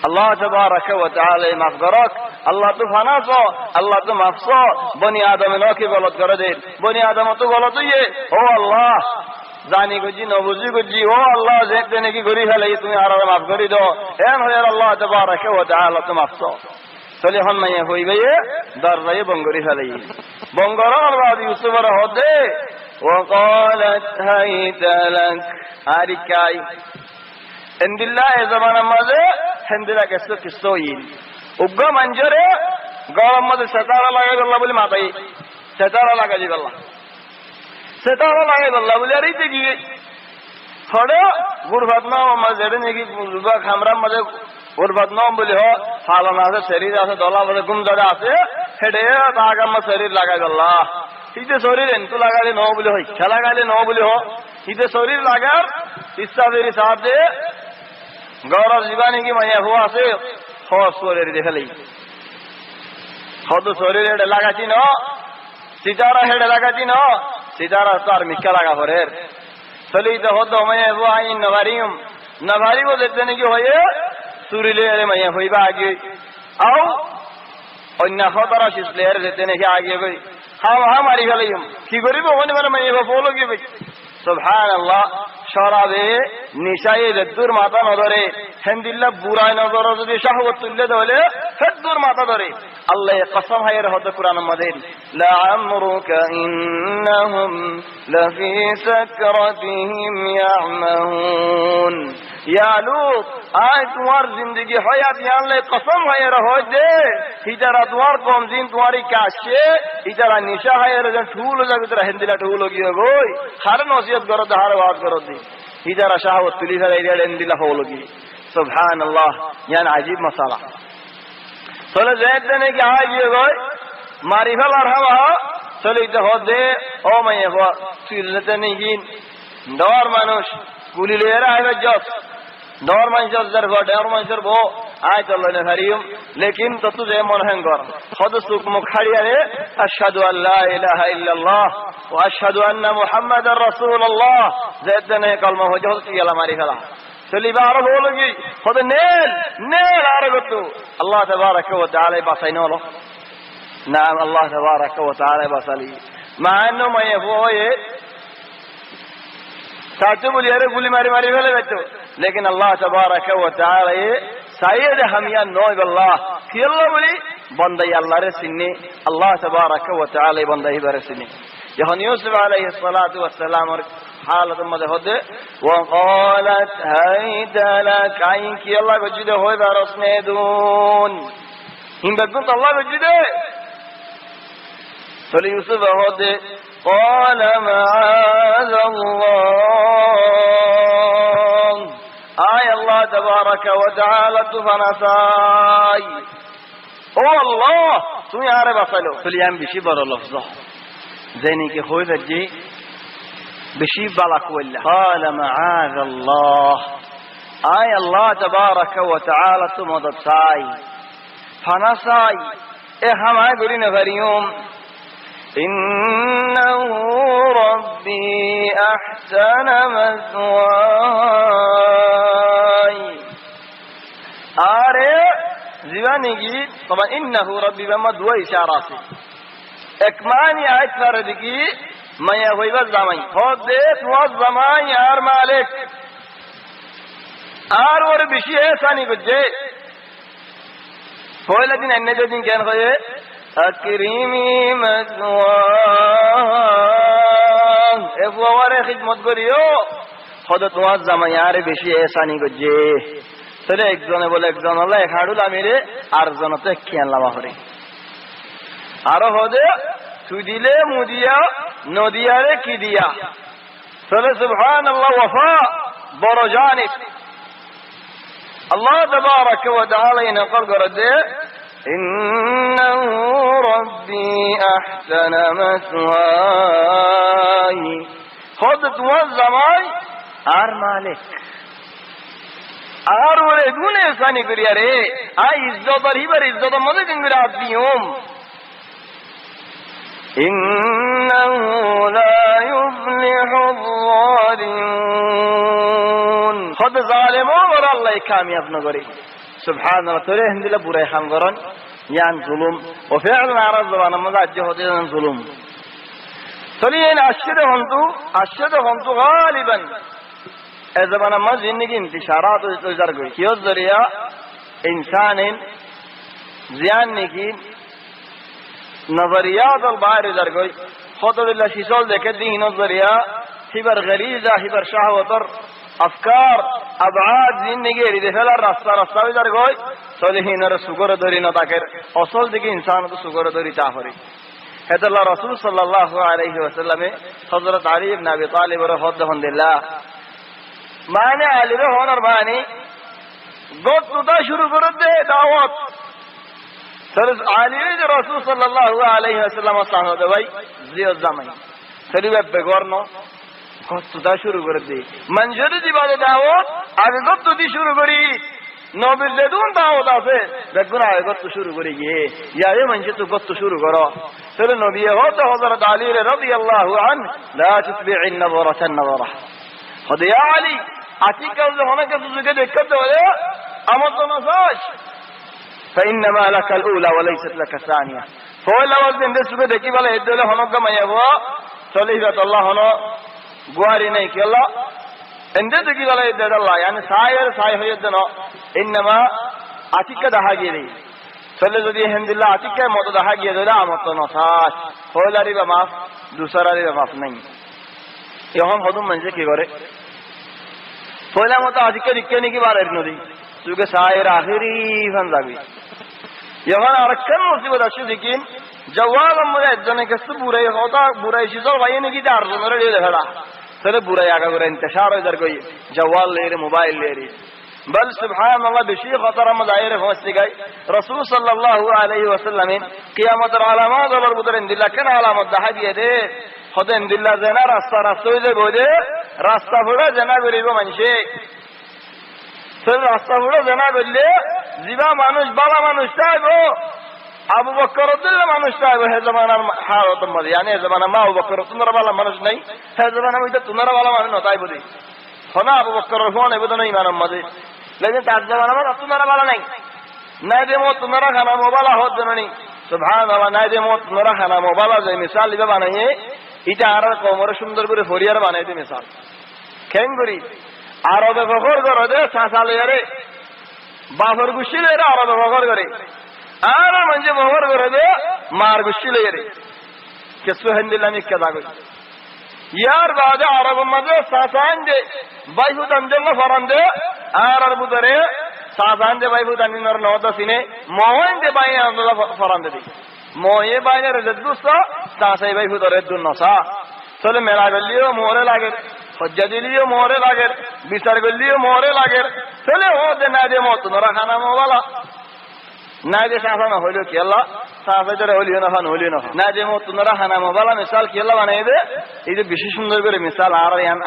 अल्लाह तबारक व तआला माफगरक अल्लाह तो फानासो अल्लाह तो माफसो बनी आदम नो की गलत कर दे बनी आदम तो गलत ये ओ अल्लाह जानी गुजी न बुझी गुजी ओ अल्लाह देखते ने की गरी है लई तुम्हें आरा माफ करी दो एन हो यार अल्लाह तबारक व तआला तो माफसो चले हन मैं होई बे दर रही बंगरी है लई बंगरा बाद यूसुफ रा होदे وقالت هيت لك هاركاي इंदिल्ला ए जमाना मजे हिंदिला कैसे किस्सोइन उग्गा मंजरे गरम मजे सतारा लागे गल्ला बोली माताई सतारा लागे जी गल्ला सतारा लागे गल्ला बोली अरे ते की थोड़े गुरबतना मजेडे ने की गुरबा खामरा मजे गुरबतना बोली हो फालना से शरीर से दोला मजे गुम जड़ा से हेडे तागा म शरीर लागे गल्ला इते शरीर एंतु लगाले नो बोली हो खेला गाले नो बोली हो इते शरीर लागार इस्सा मेरी साथ दे गौरव जीवानी की मैं हुआ से हो सोरे देख ली खुद सोरे हेड लगाती नो सितारा हेड लगाती नो सितारा तार मिक्का लगा हो रे चली तो हो तो मैं वो आई नवारी को देखते नहीं कि होए सूरीले अरे मैं हुई आगे आओ और नखतरा शिसले देते नहीं कि आगे कोई हाँ हमारी गली की गरीब होने वाला मैं वो बोलोगी भाई सुभान अल्लाह शराबे निशाए रद्दुर माता नजरे हिंदिल्ला बुरा नजर যদি শাহওয়াত তুললে দলে ফদ্দুর মাতা ধরে আল্লাহ কসম হায় রহত কুরআন মধ্যে লা আমরুকা ইন্নাহুম লাফি সাকরাতিহিম ইয়ামাহুন या लूत आज तुम्हार जिंदगी हयात यानले कसम है रहो दे इजरा तुम्हार कौम दिन तुम्हारी काशे इजरा निशा है रे ठूल जग तेरा हिंदिला ठूल होगी गोई हर नसीहत करो तो हर बात करो दी इजरा शाहवत तुली है रे हिंदिला हो लोगी सुभान अल्लाह यानी अजीब मसाला चलो जैद ने कि आज ये गोई मारिफा रहा चलो इधर हो दे ओ मैं हो तुलते नहीं डर मानुष कुली ले रहा है जब डर मंशर जरगो डर मंशर वो आय चलो ने हरियम लेकिन तो तुझे मन हंगर खुद सुख मुखाड़िया रे अशहदु अल्ला इलाहा इल्लल्लाह व अशहदु अन्ना मुहम्मदर रसूलुल्लाह जैसे ने कलमा हो जो की हमारी खला चली बार बोलोगी खुद नेल आ रहा तू अल्लाह तबारक व तआला बसाइनो लो नाम अल्लाह तबारक व तआला बसाली मानो मैं वो ये साचो बोली अरे गुली मारी फेले बैठो लेकिन अल्लाह तबारक व तआला ये सायद हमिया नो अल्लाह कि अल्लाह बोली बंदा अल्लाह रे सिन्नी अल्लाह तबारक व तआला बंदा ही बरे सिन्नी यहन यूसुफ अलैहि सलातु वस्सलाम और हालत मदे होदे व क़ालत hayt लक आई कि अल्लाह वजदे होय बारसने दून इन बदन अल्लाह वजदे तो यूसुफ होदे قال معاذ الله آي الله تبارك وتعالى تفنساي او الله تو ياره بسلو فليام بشي بر لفظه زيني كي خوي فجي بشي بالك ولا قال معاذ الله آي الله تبارك وتعالى تمدساي فنساي اي هم آي غري نغريوم ইন্নাহু রাব্বি আহসানা মাসওয়াই। আরে জীবানিগি তবে ইন্নাহু রাব্বি বামা দুয়া ইশারা আছে। এক মানি আয়াত করে দিকি মায়া হইবা জামাই হদে তোমার জামাই আর মালিক আর ওর বেশি এহসানি করছে। পয়লা দিন এনে দিন কেন হয়ে আকরিমি মাসওয়াহ এবারে খিদমত করিও হদে তোমার জামাই আর বেশি এহসানি করছে। তাহলে একজনে বলে একজন হলো এক হাড়ুল আমিরে আর জনতে খেয়াল লাভা করে আরো হদে তুই দিলে মুদিয়া নদিয়ারে কি দিয়া। তাহলে সুবহানাল্লাহ ওয়াফা বড় জানিব আল্লাহ তাবারাক ওয়া তাআলা নকল করে দে ইন্নাহু রাব্বি আহসানা মাসওয়াই খোদ তোমার জামাই আর মালিক আর ওরে গুনে সানি করিয়া রে আই ইজ্জত আর হিবার ইজ্জত মধ্যে কিংরা দিওম ইন্নাহু লা ইউফলিহুল যালিমুন খোদ জালিমো আর আল্লাহ কামিয়াব ন করে। সুবহানাল্লাহ। তোরে হিন্দিলা বুরাই খাম করন ইয়ান জুলুম ও ফিআল নারাজ জবান মধ্যে আজ্য হতে জুলুম তলিয়েন আশহাদু হন্তু গালিবান এ জবান মধ্যে জিন্দেগি ইন্তিশারাত উজার গই কিয় জরিয়া ইনসানিন জিয়ান নিকি নজরিয়াত আল বাইর উজার গই খোদবিল্লাহ শিসল দেখে দিন নজরিয়া হিবার গরিজা হিবার শাহওয়াতর আফকার আবাদ জিন্দেগি এরিদে ফেলার রাস্তা রাস্তা উজার গই সলিহিনের সুগর ধরি ন তাকের অসল দিকে ইনসান তো সুগর ধরি তা হরি হেদাল্লাহ রাসূল সাল্লাল্লাহু আলাইহি ওয়াসাল্লামে হযরত আলী ইবনে আবি তালিব রাদিয়াল্লাহু মানে আলীর হনার মানে গোটটা শুরু করে দে দাওয়াত। তাহলে আলী যে রাসূল সাল্লাল্লাহু আলাইহি ওয়াসাল্লাম সাহাবে ভাই জিয়ত জামাই শরীফ বেগরনো গোটটা শুরু করে দে মঞ্জুরি দিবালে দাওয়াত আগে গোটটি শুরু করি নবীর যেদুন দাওয়াত আছে দেখুন আগে গোট শুরু করে গিয়ে ইয়ারে মঞ্জে তো গোট শুরু করো। তাহলে নবী হতে হযরত আলী রাদিয়াল্লাহু আনহু লা তুসবি'ন নাযরাতান নাযরা হদে ইয়া আলী আতিকা হনকে সুযোগে দেখতে হলে আমার তো নসাস فانما لك الاولى وليست لك الثانيه فولا ওয়াজেন সুযোগে দেখি বলে এদলে হনকে মায়াবো সলিহাত আল্লাহ হন গুয়ারি নাই কি আল্লাহ এন্ডে দেখি বলে এদলে আল্লাহ yani সায়ের সায় হয়ে দেন انما আতিকা দেখা গিয়ে চলে যদি আলহামদুলিল্লাহ আতিকা মত দেখা গিয়ে দিলে আমার তো নসাস ফওলারি বা মাফ দুসরারি বা মাফ নাই। এখন হদম মানে কি করে পয়লা মতো আজকে দিকে নাকি বারের নদী চুকে সায়ের আখেরি ফান যাবি এখন আরেকখান মুসিবত আছে দেখিন জওয়াল আমরা একজনের কাছে বুড়াই হতা বুড়াই সিজল ভাই নাকি আর জনের দিয়ে দেখা তাহলে বুড়াই আগা করে ইন্তেশার হয়ে যার কই জওয়াল লেরে মোবাইল লেরে বল সুবহানাল্লাহ বেশি খতরা মজায়ের হচ্ছে গাই রাসূল সাল্লাল্লাহু আলাইহি ওয়াসাল্লাম কিয়ামতের আলামত আবার বুদরেন দিলা কেন আলামত দেখা দিয়ে দে হদেন দিল্লা জানা রাস্তা রাস্তা হইলে বলে রাস্তা ফুড়ে জানা করিব মানুষে রাস্তা ফুড়ে জানা করলে জিবা মানুষ বালা মানুষ চাইব আবু বকর রাদিয়াল্লাহু মানুষ চাইব হে জামানার হালত মধ্যে yani হে জামানা মা আবু বকর তোমরা বালা মানুষ নাই হে জামানা মধ্যে তোমরা বালা মানুষ নতাই বলি হনা আবু বকর ফোন এবদ নাই ইমানের মধ্যে লেকিন তার জামানা মধ্যে তোমরা বালা নাই নাই দেমো তোমরা খানা মোবাইল হদ জানি সুবহানাল্লাহ নাই দেমো তোমরা খানা মোবাইল যে মিসাল দিবা বানাইয়ে এটা আর কোমরে সুন্দর করে ফরিয়ার বানাইতে মিসাল কেন করি আরবে বকর করে দে সাসালে রে বাফর গুশিলে রে আরবে বকর করে আর মঞ্জে বকর করে দে মার গুশিলে রে কেসু আলহামদুলিল্লাহ নিকে দাগো ইয়ার বাদে আরব মধ্যে সাসান দে বাইহু দমজল ফরান দে আর বুদরে সাসান দে বাইহু দানিনর নওদা সিনে মোহন দে বাই আল্লাহ ফরান দে মোয়ে বাইরে জদুসা সাসাই বাইহু দরে দুনসা চলে মেলা গলিও মোরে লাগে হজ্জা দিলিও মোরে লাগে বিচার গলিও মোরে লাগে চলে ও দে না দে মত নরা খানা মোবালা না দে সাসানা হইলো কি আল্লাহ সাসাই দরে হইলো না ফান হইলো না দে মত নরা খানা মোবালা মিসাল কি আল্লাহ বানাই দে এই যে বেশি সুন্দর করে মিসাল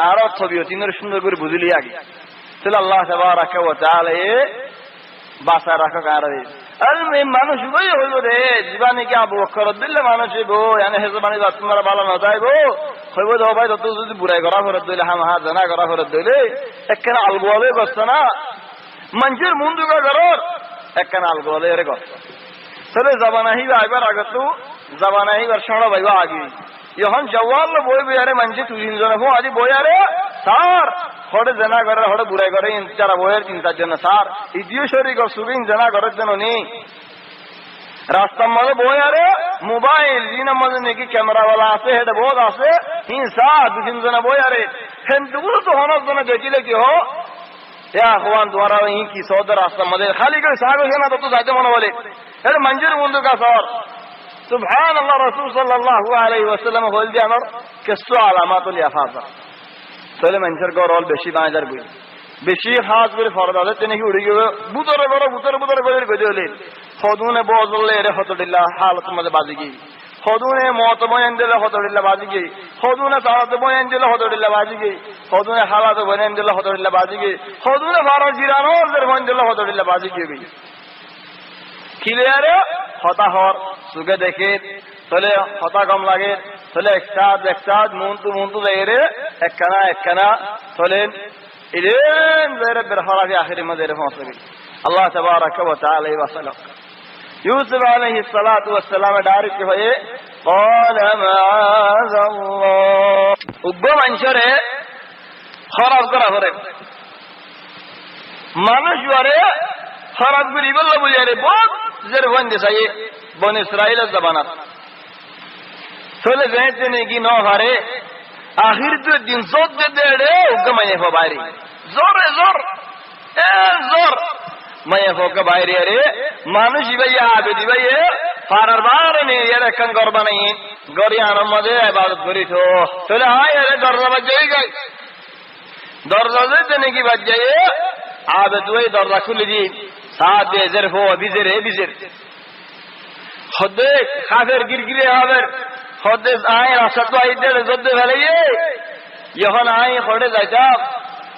আর ছবিও তিনের সুন্দর করে বুঝলি আগে চলে আল্লাহ তাবারাক ওয়া তাআলা বাসা রাখা কারে আর মানুষ বই হইব রে জীবানি কি আবু বকর দিলে মানুষ হইব এনে হেজে বানি তোমার ভালো না যাইব হইব তো ভাই তত যদি বুড়াই করা ফেরত দিলে হামা জানা করা ফেরত দিলে একখানে আলগোয়ালে করছে না মানুষের মন দুগা করার একখানে আলগোয়ালে এর কর তাহলে জবান আহিবা আইবার আগে তো জবান আহিবার সড়া ভাইবা আগে এখন জওয়াল বই বইয়ারে মানুষ তুই তিনজনে ফো আজি বইয়ারে স্যার হড়ে জেনা করে হড়ে বুড়াই করে যারা বইয়ের চিন্তার জন্য স্যার ইদিও শরীর সুবিন জেনা করার জন্য নেই রাস্তার মধ্যে বইয়ারে মোবাইল দিনের মধ্যে নাকি ক্যামেরাওয়ালা আছে হেটা বোধ আছে হিংসা দু তিনজনে বইয়ারে হেনটুকুলো তো হনার জন্য দেখিলে কি হো আহ্বান দ্বারা কি সৌদের রাস্তার মধ্যে খালি করে সাগ হয়ে না তো যাইতে মনে বলে এটা মঞ্জুর বন্ধু কা সর সুবহানাল্লাহ রাসূল সাল্লাল্লাহু আলাইহি ওয়াসাল্লাম হল দি আমার কেসু আলামাতুল ইফাজা তাহলে মানুষের গরল বেশি বাজার গই বেশি হাত করে ফরদ আছে তিনি কি উড়ি গেল বুতরে বড় বুতরে করে গই দিলেন খদুনে বজলে এর হতদিল্লাহ হালত মধ্যে বাজি গই খদুনে মত বয়ান দিলে হতদিল্লাহ বাজি গই খদুনে সালাত বয়ান দিলে হতদিল্লাহ বাজি গই খদুনে হালাত বয়ান দিলে হতদিল্লাহ বাজি গই খদুনে ফারা জিরানোর বয়ান দিলে হতদিল্লাহ বাজি গই ক্লিয়ারে হতা হর সুগে দেখে তাহলে হতা কম লাগে তাহলে একসাথ মুন্তু যাইরে একখানা তাহলে ইলেন যাইরে বেরহারাফি আখিরি মাঝে পৌঁছবে আল্লাহ তাবারাকা ওয়া তাআলা ওয়াসাল্লাম ইউসুফ আলাইহিস সালাতু ওয়াস সালাম ডাইরেক্ট হয়ে ক্বালা মাআযাল্লাহ উগ্র মানুষরে খরাব করা করে মানুষ ওরে খরাব করি বলল বুঝারে বহুত জের বন্ধে চাই বনে ইসরাইলের জবানাত তাহলে যাইতে নাকি ন হারে আখির তো দিন জোর দে রে উগ্র মাইয়ে হো বাইরে জোরে জোর মাইয়ে হোক বাইরে রে মানুষ ভাইয়া আবেদি ভাইয়ে পারার বার নেই এর একখান ঘর বানাই গড়ি আনার মধ্যে ইবাদত করি তো তাহলে হাই আরে দরজা বাজাই গাই দরজা যেতে নাকি বাজাই আবেদ ওই দরজা খুলে দি সাত বেজের হো বিজের হদে কাফের গিরগিরে হবে হদে আয় আশা তো আইতে যদ্দে ফেলাইয়ে যখন আয় হড়ে যাইতাম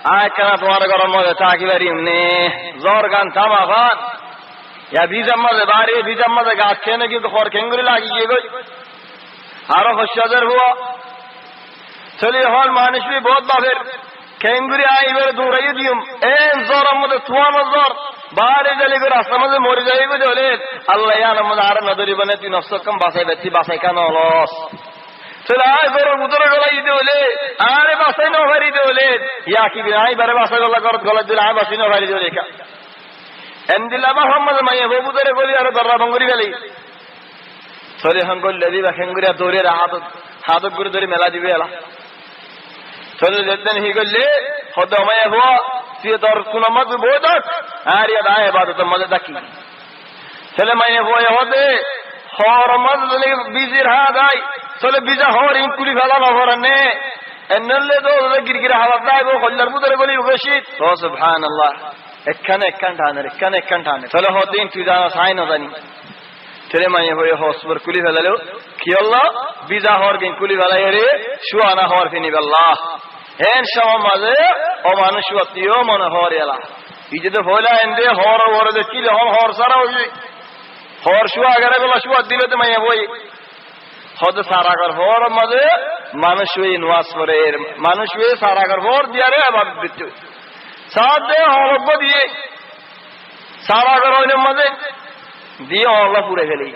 আয় কেন তোমার গরম মধ্যে থাকি বাড়ি এমনি জ্বর গান থামা খান ইয়া বীজার মাঝে বাড়ি বীজার মাঝে গাছ খেয়ে নাকি তো খর খেঙ্গুরি লাগি গিয়ে গই আরো হস্যাদের হুয়া চলি হল মানুষ বহুত বাপের খেঙ্গুরি আইবার দৌড়াইয়ে দিম জ্বরের মধ্যে থুয়ানো জ্বর বাড়ি গেলে রাস্তার মধ্যে মরে যাইবে হলে আল্লাহ ইয়ার মধ্যে আর নদরি বনে তুই নকম বাসাই বেশি বাসাই কেন অলস চলে আয় গরুর ভিতরে গলা দিতে হলে আরে বাসাই নভারি দিতে হলে ইয়া কি আই বারে বাসা গলা করত গলা দিলে আয় বাসি নভারি দিলে লেখা এমদিল্লা মোহাম্মদ মাইয়া ববুদের গলি আর দররা ভঙ্গুরি গেলি চলে হন করলে দিবা খেঙ্গুরিয়া দৌড়ে হাত করে ধরে মেলা দিবে এলা চলে যেতেন হি করলে হদ মাইয়া হওয়া তুই তোর কোন মত বই থাক আর ইয়া দায় ইবাদতের মধ্যে থাকি ছেলে মাইয়া বয়ে হদে হর মধ্যে বিজির হাত আই চলে বিজা হর ইনকুলি ফেলা নভর নে এনলে তো গিরগিরে হাওয়া যাইবো কল্লার ভিতরে গলি বেশি তো সুবহানাল্লাহ একখান টানে চলে হদিন তুই জানা সাই না জানি ছেলে মাইয়া হয়ে হসবর কুলি ফেলালো কি আল্লাহ বিজা হর গিন কুলি ফেলাই রে সুয়ানা হর ফিনি আল্লাহ হেন সময় মাঝে অমানুষ অতিও মনে হর এলা এই যে হইলা এনে হর ওরে যে কি হর সারা হই হর শুয়া গেলে বলা শুয়া দিলে তো মাইয়া বই হদ সারাগর হর মাঝে মানুষ হয়ে নোয়াজ করে মানুষ হয়ে সারাগর হর দিয়া রে আবার বিচ্ছু সাত দে হরব্ব দিয়ে সারাগর হইনের মাঝে দিয়ে অল্লাহ পুরে ফেলি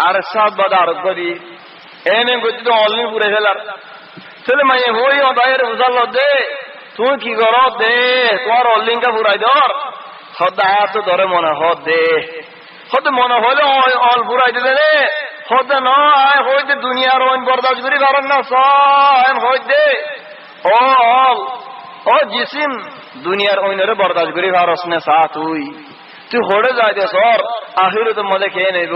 আর সাত বাদা আরোগ্য দিয়ে এনে গতি তো অল্লি পুরে ফেলার ছেলে মাইয়ে হই ওদের উজাল দে তুই কি কর দে তোমার অল্লিংটা পুরাই ধর সদা হাত ধরে মনে হদ দে হতে মনে হলে অল পুরাই দিলে রে হতে নয় হইতে দুনিয়ার ওইন বরদাস্ত করি কারণ না সন হইতে ও জিসিম দুনিয়ার ওইনরে বরদাস্ত করি পারস না সা তুই হড়ে যাই দে সর আখির তো মজা খেয়ে নেব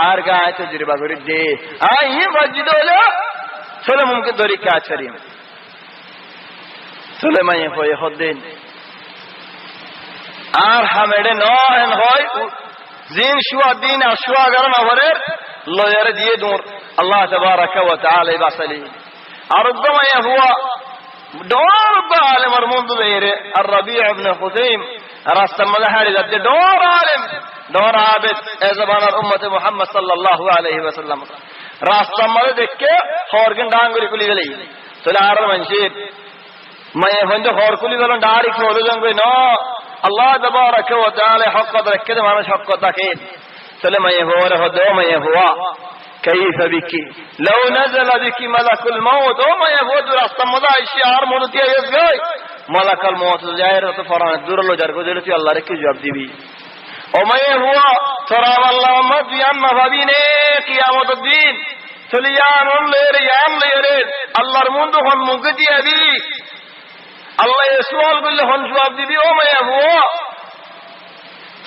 আর গায়ে তো জিরবা করি দে আই মসজিদ হলো চলে মুমকে ধরি কাজ করি চলে মাইয়ে হয়ে হদ্দিন আর হামেডে নন হয় জিন শুয়া দিন আর শুয়া গারণ আবরের লয়ারে দিয়ে দূর আল্লাহ তাবারাকা ওয়া তাআলা বাসালি আর মাইয়া হুয়া دور بعالم المنذ ذيره الربيع بن خثيم রাস্তার মধ্যে হারিয়ে যাচ্ছে ডর আলেম ডর আবেদ এ জমানার উম্মতে মুহাম্মদ সাল্লাল্লাহু আলাইহি ওয়াসাল্লাম রাস্তার মধ্যে দেখে হরগন ডাঙ্গুরি কুলি গেলেই তাহলে আর মানুষের মায়ে হইতে হর কুলি গেল ডাড়ি খোলো জঙ্গই ন আল্লাহ তাবারাকা ওয়া তাআলা হক কথা রেখে মানুষ হক কথা কে তাহলে মায়ে হওয়ার হদে মায়ে হওয়া كيف بك لو نزل بك ملك الموت وما يفوت راست مدايشي আর মরতি আইস গই মালাকাল মওত জায়ের তো ফরান দূর লো জার গজের তুই আল্লাহর কি জবাব দিবি ও মায়ে হুয়া তরা আল্লাহ মাদিয়ান মাভাবিনে কিয়ামত দিন চলিয়ান লেরে ইয়ান লেরে আল্লাহর মুন্দ হন মুখ দিবি আল্লাহ এই সুয়াল গুলো হন জবাব দিবি ও মায়ে হুয়া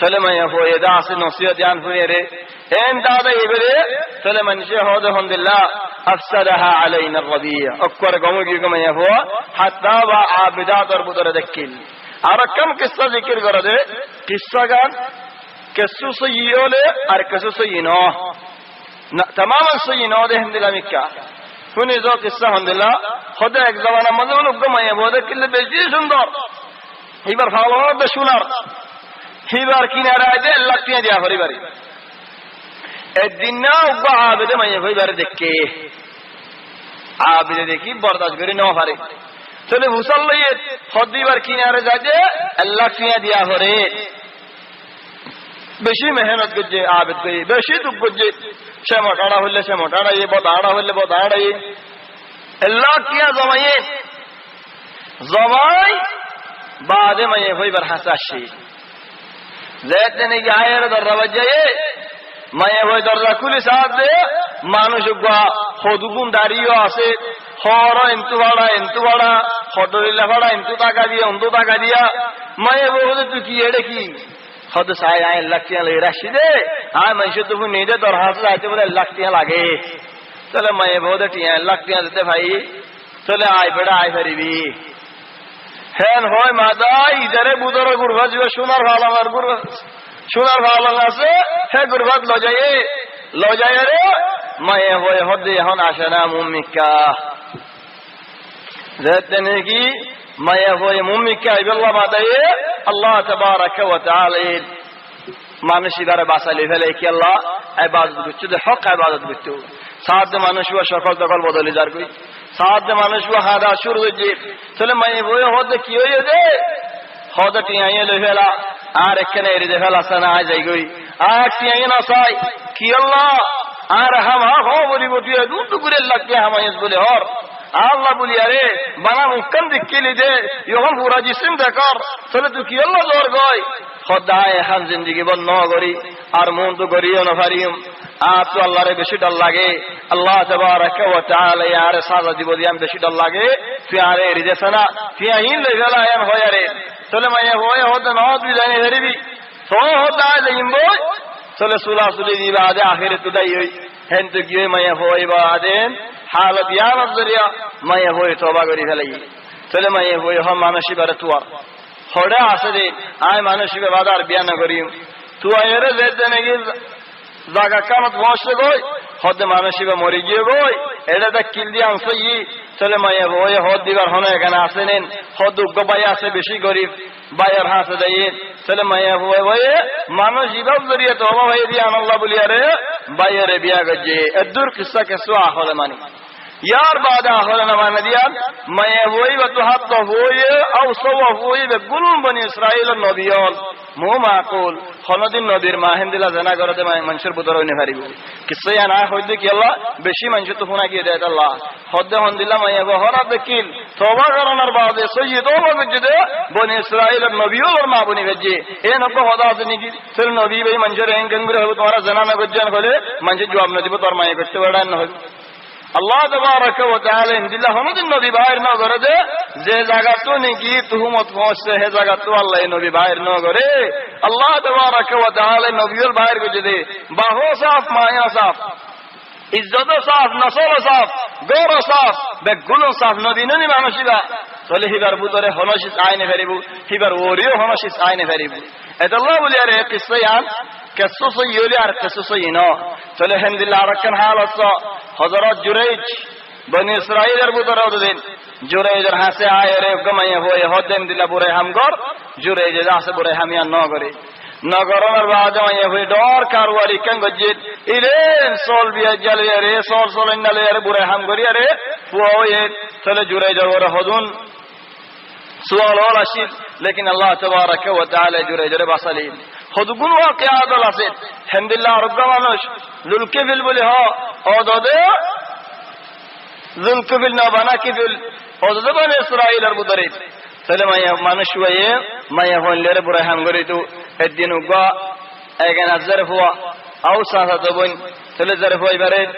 চলে মায়ে হুয়া এদা আছে নসিহত জান হুয়ে রে ان دادا يبري سلمان شهود الحمد لله افسدها علينا الربيع اكبر قومي كما يفوا حتى وعابدات اربط ردكيل আর কম কিসসা জিকির করে দে কিসসা গান কিসসু সইয়লে আর কিসসু সইনো না तमाम সইনো দে আলহামদুলিল্লাহ মিকা শুনি যো কিসসা আলহামদুলিল্লাহ খোদা এক জামানা মধ্যে লোক গমায়ে বলে কিলে বেশি সুন্দর এবার ভালো হবে শোনার এবার কিনারে আইতে লাখ টাকা দিয়া পরিবারে একদিন না উবা আবেদে মাইয়ে ভাইবারে দেখে আবেদে দেখি বরদাস্ত করে না পারে চলে মুসাল লইয়ে হদিবার কিনারে যাইতে আল্লাহ কিয়া দিয়া হরে বেশি মেহনত করছে আবেদ করে বেশি দুঃখ করছে সে মোটাড়া হইলে সে মোটাড়াই বদাড়া হইলে বদাড়াই আল্লাহ কিয়া জমাইয়ে জমাই বাদে মাইয়ে ভাইবার হাসাসি যেতে নাকি আয়ের দরজা বাজায়ে মায়ে ভাই দরজা খুলে সাথ দে মানুষ হদুগুন দাঁড়িয়ে আছে হর এন্তু ভাড়া হদরিল্লা ভাড়া এন্তু টাকা দিয়া অন্তু টাকা দিয়া মায়ে বলে তুই কি এড়ে কি হদ সাই আয় লাখ টাকা লেগে রাখছি দে আর মানুষের তো নিজে দরহাস যাইতে বলে লাখ টাকা লাগে তাহলে মায়ে বলে টিয়া লাখ টাকা দিতে ভাই চলে আয় বেড়া আয় ফেরিবি হ্যাঁ হয় মাদা ইদারে বুদরে গুরভা যাবে সোনার ভালো আমার গুরভা সোনার ভালো আছে হে গুরবাত লজায়ে রে মায়ে হয়ে হদে এখন আসে না মুমিকা যেতে নাকি মায়ে হয়ে মুমিকা ইবাল্লাহ বাদায়ে আল্লাহ তাবারাকা ওয়া তাআলা মানুষ ইবারে বাসালি ফেলে কি আল্লাহ ইবাদত করতে দে হক ইবাদত করতে সাথে মানুষ ওয়া সকল দকল বদলি যার কই সাথে মানুষ ওয়া হাদা শুরু হয়ে চলে মায়ে হয়ে হদে কি হয়ে দে হদে টিয়ায়ে লই ফেলা আর এখানে এর দেখে লাসানা আয় যাই গই আর টিয়াই না চাই কি আল্লাহ আর হামা হো বলি বটিয়ে দুটো করে লাগতে হামাইস বলে হর আল্লাহ বলি আরে বানা মুক্কান দিকিলি দে ইহন পুরা জিসিম দেখার চলে তুই কি আল্লাহ জোর গই খোদায় এখন জিন্দেগি বন্ধ করি আর মন তো করিও না পারিম আর তো আল্লাহরে বেশি ডর লাগে আল্লাহ তাবারাকা ওয়া তাআলা আর সাজা দিব দিয়াম বেশি ডর লাগে তুই আরে রিজেসনা তুই আইন লই গেলা এন হয় রে চলে মাইয়া হয়ে হতে না তুই জানি ধরিবি তো হতে আয় যাইম বই চলে সুলা সুলি দিবা আদে আখিরে তুদাই হই হেন তো গিয়ে মাইয়া হই বা আদেন হালত ইয়ার জরিয়া মাইয়া হই তওবা করি ফেলাই চলে মাইয়া হই হ মানসি বারে তুয়া হড়া আছে রে আয় মানসি বে বাদার বিয়ান করিম তুই আয়রে যেতে নাকি জায়গা কামত বসে গই হদে মানসি বে মরি গিয়ে গই এটা তা কিল দিয়ে আনছই চলে মাইয়া হই হদ দিবার হনে এখানে আসেনেন হদ গবাই আছে বেশি গরিব বাইর হাসে দেয় চলে মাইয়া হই মানুষ ইবাদ জরিয়া তওবা হই দিয়া আল্লাহ বলি আরে বাইরে বিয়া গজে এদুর কিসসা কেসু আহলে মানি यार बादा होले ना मान दिया मैं वही व तो हाथ तो होए औ सो होए बे गुल बनी इस्राइल नबियन मो माकुल खनदिन नदीर माहिंदिला जना करे दे মানুষের বুদর হইনে পারিব কিসে না হইতে কি আল্লাহ বেশি মানুষ তো ফোনা গিয়ে দেয় আল্লাহ হদ্দে হন্দিলা মাইয়া গো হরা দেখিল তওবা করানোর বাদে সৈয়দ তওবা গজে বনি ইসরাইল নবিয়ল আর মা বনি গজে এ নকো হদা আছে নাকি চল নবী ভাই মানুষের এঙ্গন করে হবে তোমারা জানা না গজ্জান হলে মানুষ জবাব না দিব তোর মাইয়া করতে বড়ান না হবে আল্লাহ তাবারাকা ওয়া তাআলা ইনদিল্লাহ হামদিন নবী বাইর না করে দে যে জায়গা তো নাকি তুহমত পৌঁছছে হে জায়গা তো আল্লাহ নবী বাইর না করে আল্লাহ তাবারাকা ওয়া তাআলা নবীর বাইর করে দে বাহো সাফ মায়া সাফ ইজ্জত সাফ নসল সাফ গৌর সাফ বেগুলো সাফ নবী ননি মানুষিবা চলে হিবার ভিতরে হনসিস আইনে ফেরিব হিবার ওরিও হনসিস আইনে ফেরিব এটা আল্লাহ বলি আরে কিসায়ান কেসু সইয়লি আর কেসু সইনো চলে হেনদিল্লাহ আরকান হাল আছে হযরত জুরাইজ বনি ইসরাইলের বুতরা দিন জুরে জোর হাসে আয় রে গমাইয়া হয়ে হদেন দিলা বুরে হামগর জুরে যে আসে বুরে হামিয়া নগরে নগরনের বাজমাইয়া হয়ে ডর কারওয়ারি কঙ্গজিত ইলেন সোল বিয়া জালিয়া রে সোল সোলেন নালে রে বুরে হামগরিয়া রে ফুয়ে চলে জুরে জোর হদুন سؤال ولا شيء لكن الله تبارك وتعالى جرى جرى بصلين خدقون واقع هذا الأسد الحمد لله رب العالمين ذو الكفل بلها أوضاده ذو الكفل نابانا كفل أوضاده بني إسرائيل المدريد سلام يا مانوش ويه ما يهون لير برهام غريتو الدين وقا أجن الزرف هو أو ساسة بون سل الزرف هو يبرد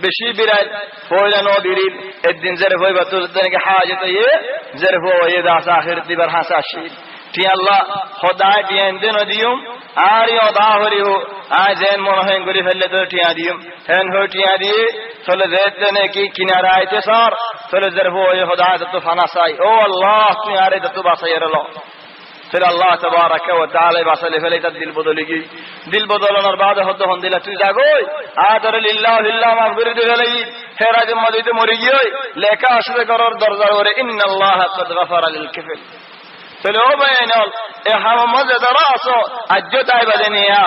بشي براد فولا نو بريد الدين زرف هو بتوز الدين كحاجة يه زرف هو يدا ساخر دبر حساشيد في الله خداي بين دين وديوم آري وداهري هو آجين منهين غري فلتو تيا ديوم هن هو تيا دي سل زيت دين كي كنارا اتصار سل زرف هو يخداي تطو فناساي أو الله تياري تطو باسير الله फिर अल्लाह तबारक व तआला बासले फले दिल बदलेगी दिल बदलनर बाद हद हन दिला तू जागोय आदर लिल्लाह लिल्लाह मागफिरत गलई हेरा जम्मदित मरि गई लेखा আসবে করর দরজা করে ইন্নাল্লাহ কদ গফারা লিল কিফল চলো বাইনাল এ হামমজ দরাসো আজ্জতাই বদনিয়া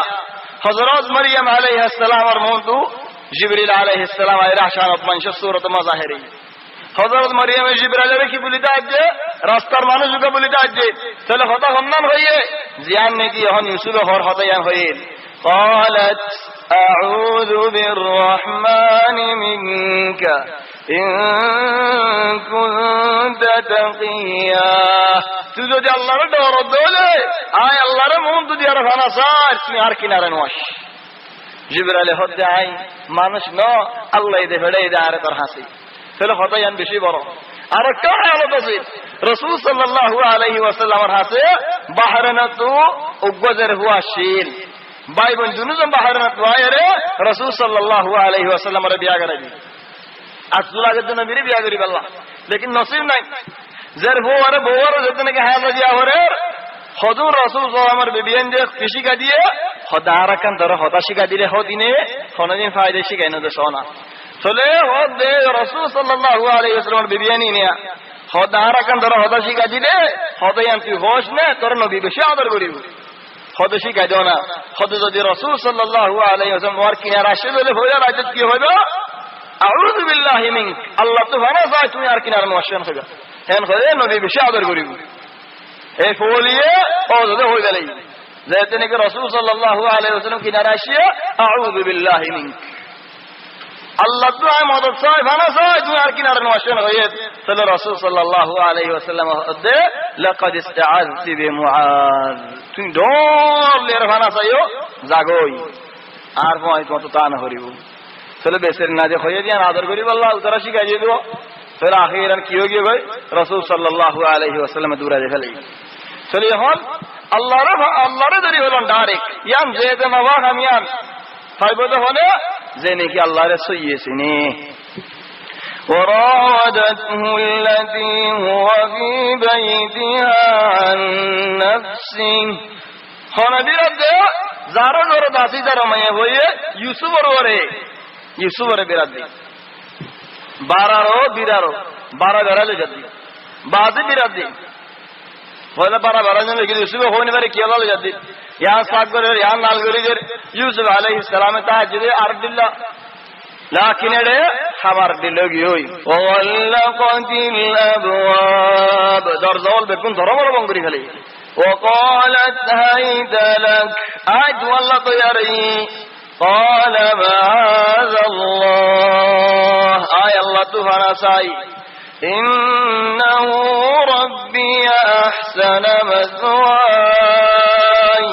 হযরত মরিয়ম আলাইহিস সালাম আর মুনতু জিবরিল আলাইহিস সালাম আইরা শানত মানশ সূরত মাজাহিরি হযরত মরিয়ম জিবরাইল কি বলিতে আজে রাস্তার মানুষকে বলিতে আজে তাহলে হতা হন্নান হইয়ে জিয়ান নাকি এখন ইউসুফ হর হতায়ান হইয়ে قالت اعوذ بالرحمن منك ان كنت تقيا তুই যদি আল্লাহর ডর দলে আয় আল্লাহর মন তুই আর ফানাসার তুমি আর কিনারে নস জিবরাইল হতে আই মানুষ ন আল্লাহ দে ফেড়ে দে আর তোর হাসি তাহলে হতায়ান বেশি বড় আর একটা হালত আছে রাসূল সাল্লাল্লাহু আলাইহি ওয়াসাল্লামের হাতে বাহরানাতু উগজের হুয়া শিল ভাই বোন দুজন বাহরানাতু আয়রে রাসূল সাল্লাল্লাহু আলাইহি ওয়াসাল্লামের বিয়া করাবি আসল আগে তো নবীর বিয়া করি আল্লাহ लेकिन নসিব নাই যার হুয়ারে বউর যেতে নাকি হায়া দিয়া হরে হুজুর রাসূল সাল্লাল্লাহু আলাইহি বিয়ান দিয়ে কৃষিকা দিয়ে খদারাকান ধরে হতাশিকা দিলে হদিনে কোনদিন ফায়দা শিখাই না সোনা চলে হদে রাসূল সাল্লাল্লাহু আলাইহি ওয়াসাল্লামের বিবিয়ানি নিয়া হদারাকান ধরে হতাশিকা দিলে হদায়ান তুই হোশ না তোর নবী বেশি আদর করিব হদাশিকা দাও না হদে যদি রাসূল সাল্লাল্লাহু আলাইহি ওয়াসাল্লাম ওয়ার কিনারা আসলে হইয়া রাজত কি হইবে আউযু বিল্লাহি মিনক আল্লাহ তো ভালো যায় তুমি আর কিনারা নওয়াশন হইবা হেন হয়ে নবী বেশি আদর করিব এই ফলিয়ে ও যদি হই গেলেই যেতে নাকি রাসূল সাল্লাল্লাহু আলাইহি ওয়াসাল্লাম কিনারা আসিয়া আউযু বিল্লাহি মিনক আল্লাহ তো আই মদদ চাই ভালো চাই তুমি আর কিনারে নওয়াশন হয়ে তাহলে রাসূল সাল্লাল্লাহু আলাইহি ওয়াসাল্লাম হদে লাকাদ ইসতাআযতি বিমুআয তুমি ডর লের ভালো চাইও জাগোই আর ভয় কত তা না হরিব তাহলে বেসের না যে হয়ে দিয়া আদর করিব আল্লাহ উতরা শিখাই দিব তাহলে আখিরান কি হয়ে গিয়ে ভাই রাসূল সাল্লাল্লাহু আলাইহি ওয়াসাল্লাম দূরে ফেলে তাহলে এখন আল্লাহর দরি হলেন ডাইরেক্ট ইয়াম যেতে মাওয়া হামিয়ান ফাইবতে হলে যে নাকি আল্লাহরে সইয়েছিনি وراودته التي هو في بيتها عن نفسه خنبيرت যারা জোর দাসী যারা মায়ে হয়ে ইউসুফরে বিরাদি বারারো বিরারো বারা বেড়ালে যদি বাজে বিরাদি হলে বারা বেড়ালে লেগে ইউসুফে হইনি পারে কি আল্লাহ যদি ইয়া সাগরের ইয়া নালগরিজের ইউসুফ আলাইহিস সালামে তাহাজ্জুদে আরদিল্লাহ লাকিন এড়ে খাবার দিলগি হই ওয়াল্লাকাতিল আবওয়াব দরজাল বেকুন ধরমর বঙ্গরি খালি وقالت هيت لك আজ والله তো ইয়ারি قال معاذ الله আয় আল্লাহ তো ফারাসাই إنه ربي أحسن مثواي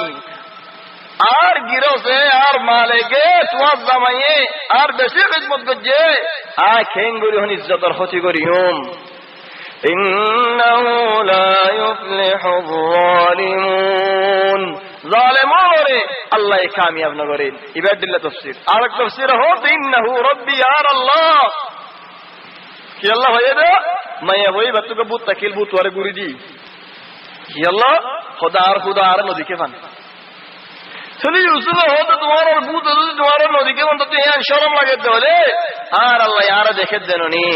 আর গিরোসে আর মালেকে তোমার জামাইয়ে আর বেশি খিদমত করছে আর খেঙ্গুরি হন ইজ্জতর ক্ষতি করিম إنه لا يفلح الظالمون ظالمون الله কামিয়াব না করেন ইবাদুল্লাহ তাফসীর আর এক তাফসীর হতো إنه ربي আর আল্লাহ কি আল্লাহ হয়ে দে মায়া ওই বাতুকে বুত তাকিল বুত ওরে গুরি দি কি আল্লাহ খোদা আর নদীকে পান চলে ইউসুফ হতো তোমার আর বুত তোমার নদীকে পান তো ইয়ান শরম লাগে বলে আর আল্লাহ আর দেখে দেননি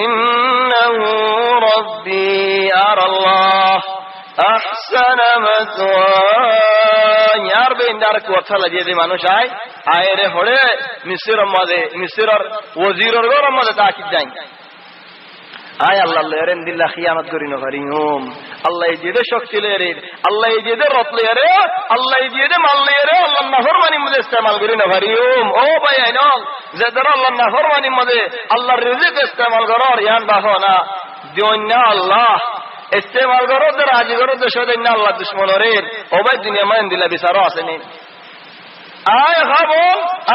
ইন্নাহু রাব্বি আর আল্লাহ আহসানা মাসওয়াই। আর বেন্দার কথা লাগিয়ে দিয়ে মানুষ আয় রে হড়ে মিসিরর ওজিরর গরম মধ্যে তাকিদ যাই আয় আল্লাহ লেরেন দিল্লা খিয়ামত করি নভারিম আল্লাহ যেদে শক্তি লেরে আল্লাহ যেদে রত লেরে আল্লাহ যেদে মাল লেরে আল্লাহ নাফরমানি মধ্যে ইস্তেমাল করি নভারিম। ও ভাই আইনল যে ধর আল্লাহ নাফরমানি মধ্যে আল্লাহর রিজিক ইস্তেমাল করর ইয়ান বাহো না দিওন্না আল্লাহ ইস্তেমাল করো তো রাজি করো তো সদাই না আল্লাহ দুশ্মনরের ও ভাই দুনিয়া মান দিলা বিচারও আসেনি আয় খাবো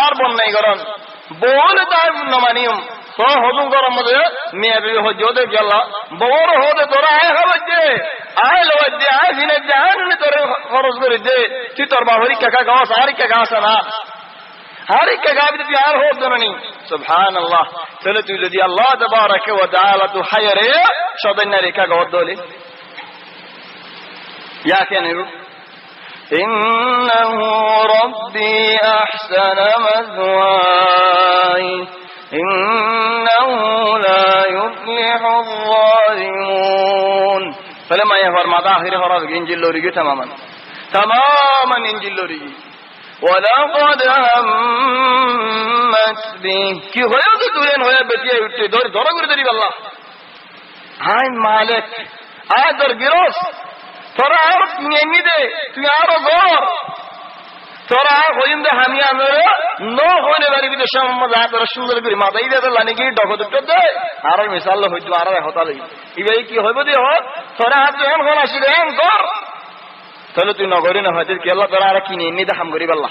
আর বন্যাই করন বল তাই নমানিম তো হজুম গরম মধ্যে মেয়ে বিবি হজ্জ হতে গেল বড় হতে তোরা আয় খাবাচ্ছে আয় লোয়াচ্ছে আয় ভিনাচ্ছে আয় নুনি তোর খরচ করে দে তুই তোর বাবরি কাকা গাছ হারিকা গাছ না হারিকা গাবি তুই আর হোক জানি সুবহানাল্লাহ। তাহলে তুই যদি আল্লাহ তাবারাকা ওয়া তাআলা তু হায়রে সদাইনা রেখা গাওয়া দলে ইয়া কেন ইন্নাহু রাব্বি আহসানা মাসওয়াই ইন্নাহু লা ইউফলিহুল যালিমুন। তাহলে মায়া ফরমাদা আখিরে হরাজ ইনজিল লরিগে তামামান ইনজিল লরিগে ওয়ালাকাদ হাম্মাত বি কি হয়ে তো দুরেন হয়ে বেটিয়ে উঠতে ধরে করে দিবি আল্লাহ হাই মালিক আয় তোর গিরস তোরা আর নিয়ে দে তুই আরো ঘর তোরা হইন দে হামিয়া মেরে ন হইনে বাড়ি বিদেশ তোরা সুন্দর করে মাথায় দিয়ে তোর লানি কি ডক দুটো দে আর মিশাল হইতো আর হতালি ইবাই কি হইব দে হোক তোরা হাত এমন হল আসি এম কর তাহলে তুই নগরী না হয়তো কি আল্লাহ তোরা আর কিনে এমনি দেখাম করি পাল্লা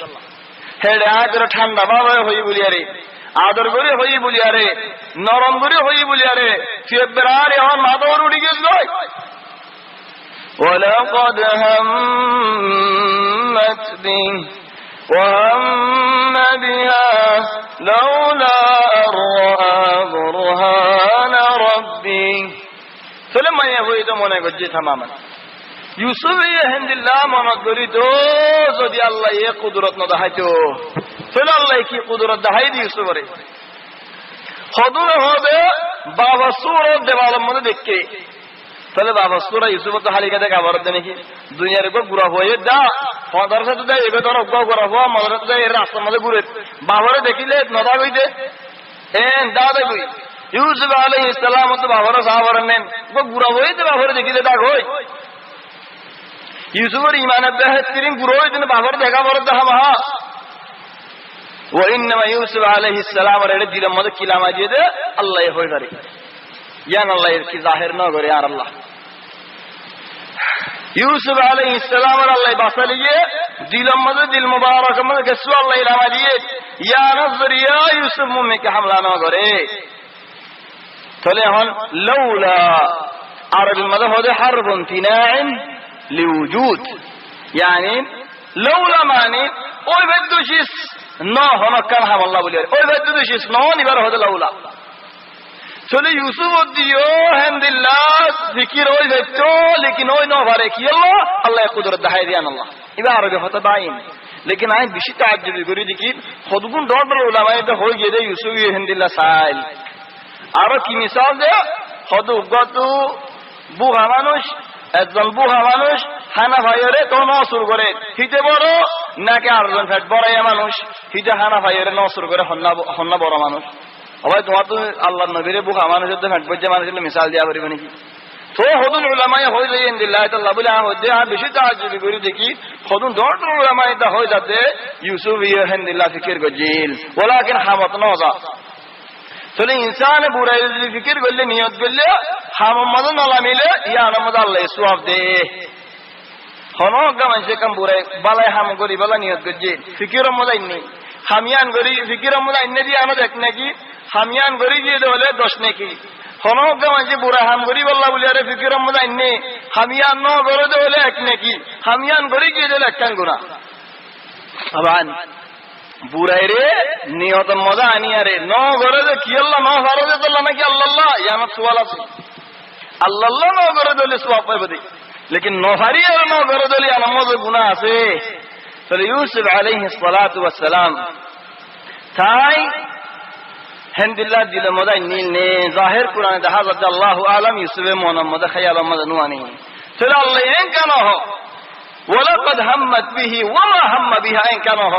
হেডে আয় তোরা ঠান্ডা বাবা হই বলি আরে আদর করে হই বলি আরে নরম করে হই বলি আরে তুই বেড়ারে আমার মাথার উঠে গেছিল ولقد همت به وهم بها لولا أن رأى برهان ربه فلما يهويد মনে করছে تماما ইউসুফ আলহামদুলিল্লাহ মনে করি তো যদি আল্লাহ এ কুদরত না দেখাইতো তাহলে আল্লাহ কি কুদরত দেখাই দি ইউসুফরে হদুর হবে বাবা সুর দেওয়ালের মধ্যে দেখকে তাহলে বাবা সুরা ইউসুফ তো হালিকা দেখে আবার নাকি দুনিয়ার উপর গুড়া হয়ে দা পদার সাথে দেয় এবার ধর অজ্ঞা গুড়া হওয়া মজার দেয় এর রাস্তার মধ্যে ঘুরে বাবারে দেখিলে নদা কইতে দা দেখবি ইউসুফ আলাইহিস সালাম তো বাবারে সাহাবার নেন গুড়া হয়ে বাবারে দেখিলে দাগ হই ইউসুফের ইমানের বেহতরিন গুড়ো হয়ে বাবার দেখা বড় দেখা মহা ও ইন্নামা ইউসুফ আলাইহিস সালাম এর দিলের মধ্যে কিলামা দিয়ে দে আল্লাহ হয়ে দাঁড়ি ইয়ান আল্লাহ এর কি জাহের না করে আর আল্লাহ ইউসুফ আলাইহিস সালাম আল্লাহ বাসালিয়ে দিলের মধ্যে দিল মুবারক মধ্যে গেছু আল্লাহ ইলামা দিয়ে ইয়া নজরিয়া ইউসুফ মুমিকে হামলা না করে তাহলে এখন লাউলা আরবির মধ্যে হবে হারবুন তিনাইন লিউজুদ يعني لولا মানে ওই বেদুশিস না হনকার হামলা বলি ওই বেদুশিস না নিবার হতে লাউলা চলে ইউসুফ দিও আলহামদুলিল্লাহ জিকির ওই বেতো लेकिन ওই না পারে কি আল্লাহ আল্লাহ কুদরত দেখাই দিয়ান আল্লাহ এবার আরবি হতে বাইন लेकिन আই বেশি তাজ্জুব করি দেখি খদগুন ডর উলামায়ে তো হয়ে গিয়ে ইউসুফ আলহামদুলিল্লাহ সাইল আর কি মিসাল দে খদগতু বুহা মানুষ একজন বুহা মানুষ হানা ভাইয়েরে তো নসুর করে হিতে বড় নাকি আরেকজন ফ্যাট বড়াইয়া মানুষ হিতে হানা ভাইয়েরে নসুর করে হন্না বড় মানুষ আবার তোমার তো আল্লাহ নবীরে বুহা মানুষের তো ফ্যাট বজ্জা মানুষের মিসাল দেওয়া পারিবে নাকি তো হদুন উলামায়ে হয়ে যায় ইনদিল্লাহ তাআলা বলে হদে আর বেশি তাজ্জুব করি দেখি হদুন দর উলামায়ে তা হয়ে যাতে ইউসুফ ইহদিল্লাহ ফিকির গজিল ওলাকিন হামত নজা তাহলে ইনসান বুড়াই যদি ফিকির করলে নিয়ত করলে হামদ নলা মিলে ইয়া নামদ আল্লাহ সওয়াব দে হনো গামছে কাম বুড়াই বালাই হাম করি বলা নিয়ত করছে ফিকির মজাই নেই হামিয়ান করি ফিকির মজাই নে দিয়ে আমরা দেখ নাকি হামিয়ান করি দিয়ে হলে 10 নাকি হনো গামছে বুড়া হাম করি বললা বলি আরে ফিকির মজাই নে হামিয়ান ন করে দে হলে এক নাকি হামিয়ান করি দিয়ে দিলে এক কান গুনাহ আবান বুড়াই রে নিয়ত মজা আনিয়া রে ন করে যে কি আল্লাহ ন হারে যে আল্লাহ নাকি আল্লাহ ইয়ামাত সওয়াল আছে আল্লাহ ন করে দিলে সওয়াব পাবে দে लेकिन ন হারি আর ন করে দিলে আনামজ গুনাহ আছে তাহলে ইউসুফ আলাইহিস সালাতু ওয়াস সালাম তাই হেন্দিল্লাহ দিল মজাই নীল নে জাহের কোরআনে দেখা যাচ্ছে আল্লাহু আলাম ইউসুফে মনের মধ্যে খায়াল মজা নুয়ানি তাহলে আল্লাহ এন কেন হ ওয়ালাকাদ হাম্মাত বিহি ওয়া মা হাম্মা বিহা এন কেন হ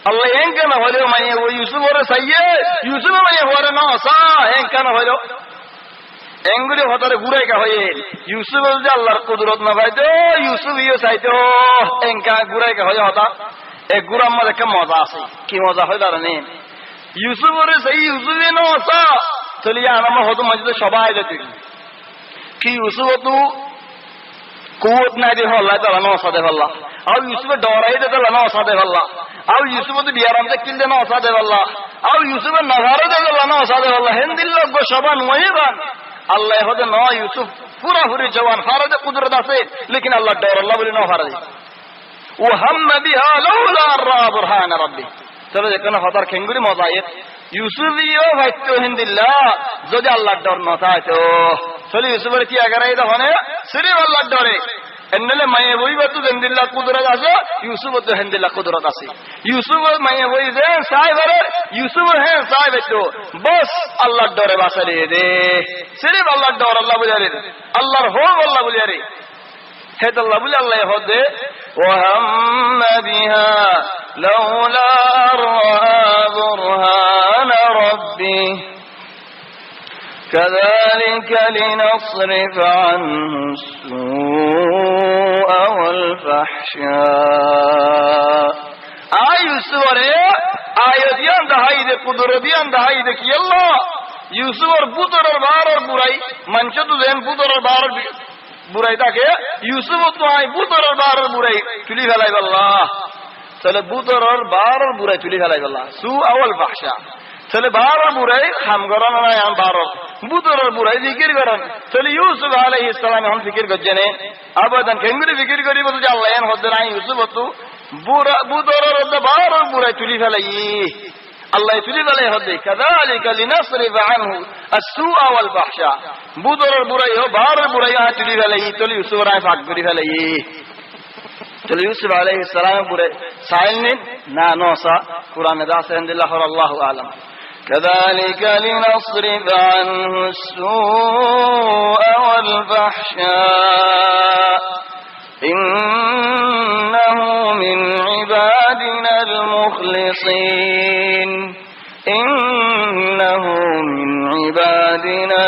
আল্লাহ এন কেন হলো মানে ওই ইউসুফ ওরে সাইয়ে ইউসুফ মানে ওরে না সা এন কেন হলো এঙ্গুলি হতারে ঘুরাই কা হয়ে ইউসুফ যে আল্লাহর কুদরত না পাইতো ইউসুফ ইও চাইতো এনকা ঘুরাই কা হয়ে হতা এই গুরাম মধ্যে একটা মজা আছে কি মজা হয় দাঁড়ানে ইউসুফ ওরে সেই ইউসুফে না আসা চলিয়ে আমার হতো মসজিদে সবাই যেত কি ইউসুফ তু কুত নাই দে হল্লা তালা না অসা দে হল্লা আর ইউসুফে ডরাই দে তালা না অসা দে হল্লা আর ইউসুফ তু বিয়ারাম যে কিল দে না অসা দে হল্লা আর ইউসুফের নাভারে দে তালা না অসা দে হল্লা হেন্দিল লোক সবান ওয়াইবান আল্লাহ হতে ন ইউসুফ পুরাপুরি জওয়ান ফারাদে কুদরত আছে লেকিন আল্লাহ ডর আল্লাহ বলি না ফারাদে ও হাম্মা বিহা লাউলা রা বুরহান রাব্বি চলো যেখানে হতার খেঙ্গুরি মজা ইউসুফিও ভাইতো হিন্দিল্লাহ যদি আল্লাহর ডর না থাকতো চলে ইউসুফের কি আগারাই তখন সিরিফ আল্লাহর ডরে এনলে মায়ে বইবা তো হিন্দিল্লাহ কুদরত আছে ইউসুফ তো হিন্দিল্লাহ কুদরত আছে ইউসুফ মায়ে বই যে সাহেবের ইউসুফ হ্যাঁ সাহেব তো বস আল্লাহর ডরে বাসারে দে সিরিফ আল্লাহর ডর আল্লাহ বুঝারে আল্লাহর হোক আল্লাহ বুঝারে হে তো আল্লাহ বুঝে আল্লাহ হদে وهم بها لولا رأى برهان ربه كذلك لنصرف عنه السوء والفحشاء يوسف آياتيان دهائي دي قدرتيان دهائي دي كي الله يوسف بطر البار البراي منشد ذهن بطر البار বুড়াই তাকে ইউসুফ তো আই বুতরের বারের বুড়াই চুলি ফেলাই আল্লাহ তাহলে বুতরের বারের বুড়াই চুলি ফেলাই আল্লাহ সু আওয়াল ফাহশা তাহলে বারের বুড়াই খাম করানো নাই আম বারর বুতরের বুড়াই জিকির করেন তাহলে ইউসুফ আলাইহিস সালাম এখন ফিকির করছেন আবাদান কেমনে ফিকির করি বলতে আল্লাহ এন হদ্দে নাই ইউসুফ তো বুড়া বুতরের বারের বুড়াই চুলি ফেলাই আল্লাহ চুলি ফেলাই হদ্দে কাযালিকা লিনাসরিফা আনহু আসসুআ ওয়াল ফাহশা বুদরের বুড়াই হো বারের বুড়াই আ চুলি ফেলাই চলি ইউসুফ রায় ভাগ করে ফেলাই চলি ইউসুফ আলাইহিস সালাম বুড়ে সাইল নিন না নসা কুরআনে দাসে আলহামদুলিল্লাহ আল্লাহু আলাম كذلك لنصرف عنه السوء والفحشاء إنه من عبادنا المخلصين إنه من عبادنا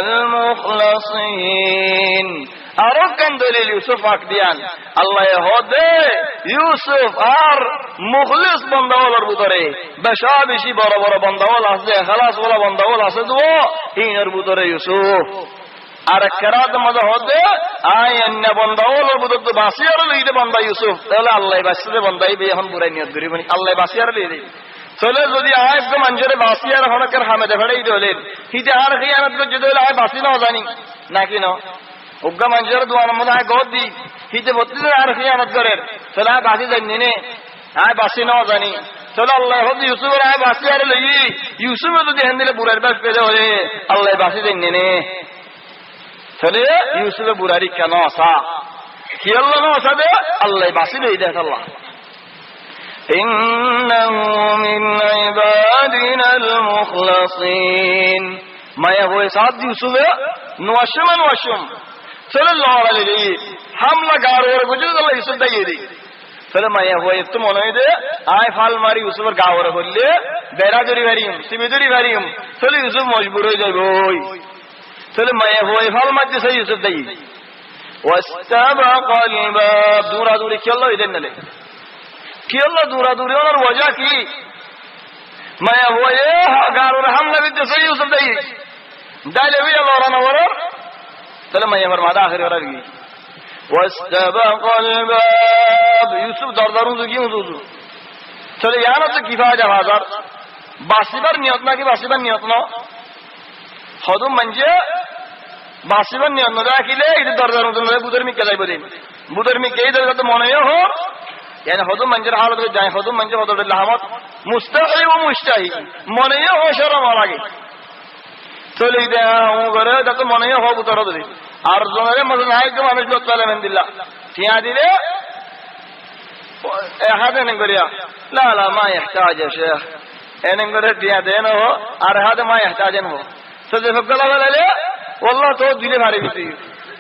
المخلصين أركن دليل يوسف أكديان الله يهدي يوسف أر مخلص بندول بطري بشابشي برا برا بندول أصدي خلاص ولا بندول أصدو هين بطري يوسف আর কেরাত মধ্যে হতে আয় অন্য বন্দাওল বুদত বাসিয়ার লইতে বন্দা ইউসুফ তাহলে আল্লাহ বাসিরে বন্দাই বে এখন বুড়াই নিয়ত করি মানে আল্লাহ বাসিয়ার লইতে চলে যদি আয় একদম মঞ্জরে বাসিয়ার হনকের হামেদে ফেড়াই দিলেন হিতে আর খিয়ানত করে যদি আয় বাসি না জানি নাকি না উগ্গা মঞ্জরে দুয়ার মধ্যে আয় গদ দি হিতে বত্রিশ আর খিয়ানত করেন চলে আয় বাসি জানি নে আয় বাসি না জানি চলো আল্লাহ হতে ইউসুফের আয় বাসিয়ার লই ইউসুফে যদি হেন্দিলে বুড়ার বাস পেলে হলে আল্লাহ বাসি জানি নে চলে ইউসুফে বুড়ারি কেন আসা কি আল্লাহ না আসা দে আল্লাহ বাসি লই দেখ আল্লাহ إنه من عبادنا المخلصين ما يهوي سعد يوسف نوشم صلى الله عليه حملة قارور وجود الله يوسف دايدي فلما يهوي تمونه ده آي فال ماري يوسف قارور بولي বেড়া জরি ভারিম সিমি জরি ভারিম চলে ইউসুফ মজবুর হয়ে যাবে ওই চলে ما يهوي فال ماجد سي يوسف داي واستبق الباب دورا دوري কি আল্লাহ ইদেন নালে কি আল্লাহ দূরা দূরে ওনার ওয়াজা কি মায়া হয়ে গারুর হামলা বিদ্যে সই ইউসুফ দেই ডাইলে হইয়া লড়ানো ওর তাহলে মায়া হর মাদা আখের ওর কি ওয়াস্তাবাকাল বাব ইউসুফ দরদারুন কি হুজুর চলে ইয়ানা তো কিফায়া হাজার বাসিবার নিয়ত নাকি বাসিবার নিয়ত না হদম মঞ্জে বাসিবার নিয়ত না রাখিলে এই দরদারুন বুদর মিকে যাইব দিন বুদর মিকে এই দরজা তো মনে হয় يعني هذو منجر حالة جاي هذو منجر هذو اللحمات مستحي ومشتهي منيه هو شرم على تولي ده هو غيره ده تو منيه هو بترى ده أرزونه مثلا هاي كم أنا جلوت ولا من دللا تيا دي ده هذا نقوليا لا ما يحتاج يا شيخ এনে করে দিয়া দেন হো আর হাতে মা ইহতাজেন হো তো যে ফকলা বলে আল্লাহ তো দিলে পারবি তুই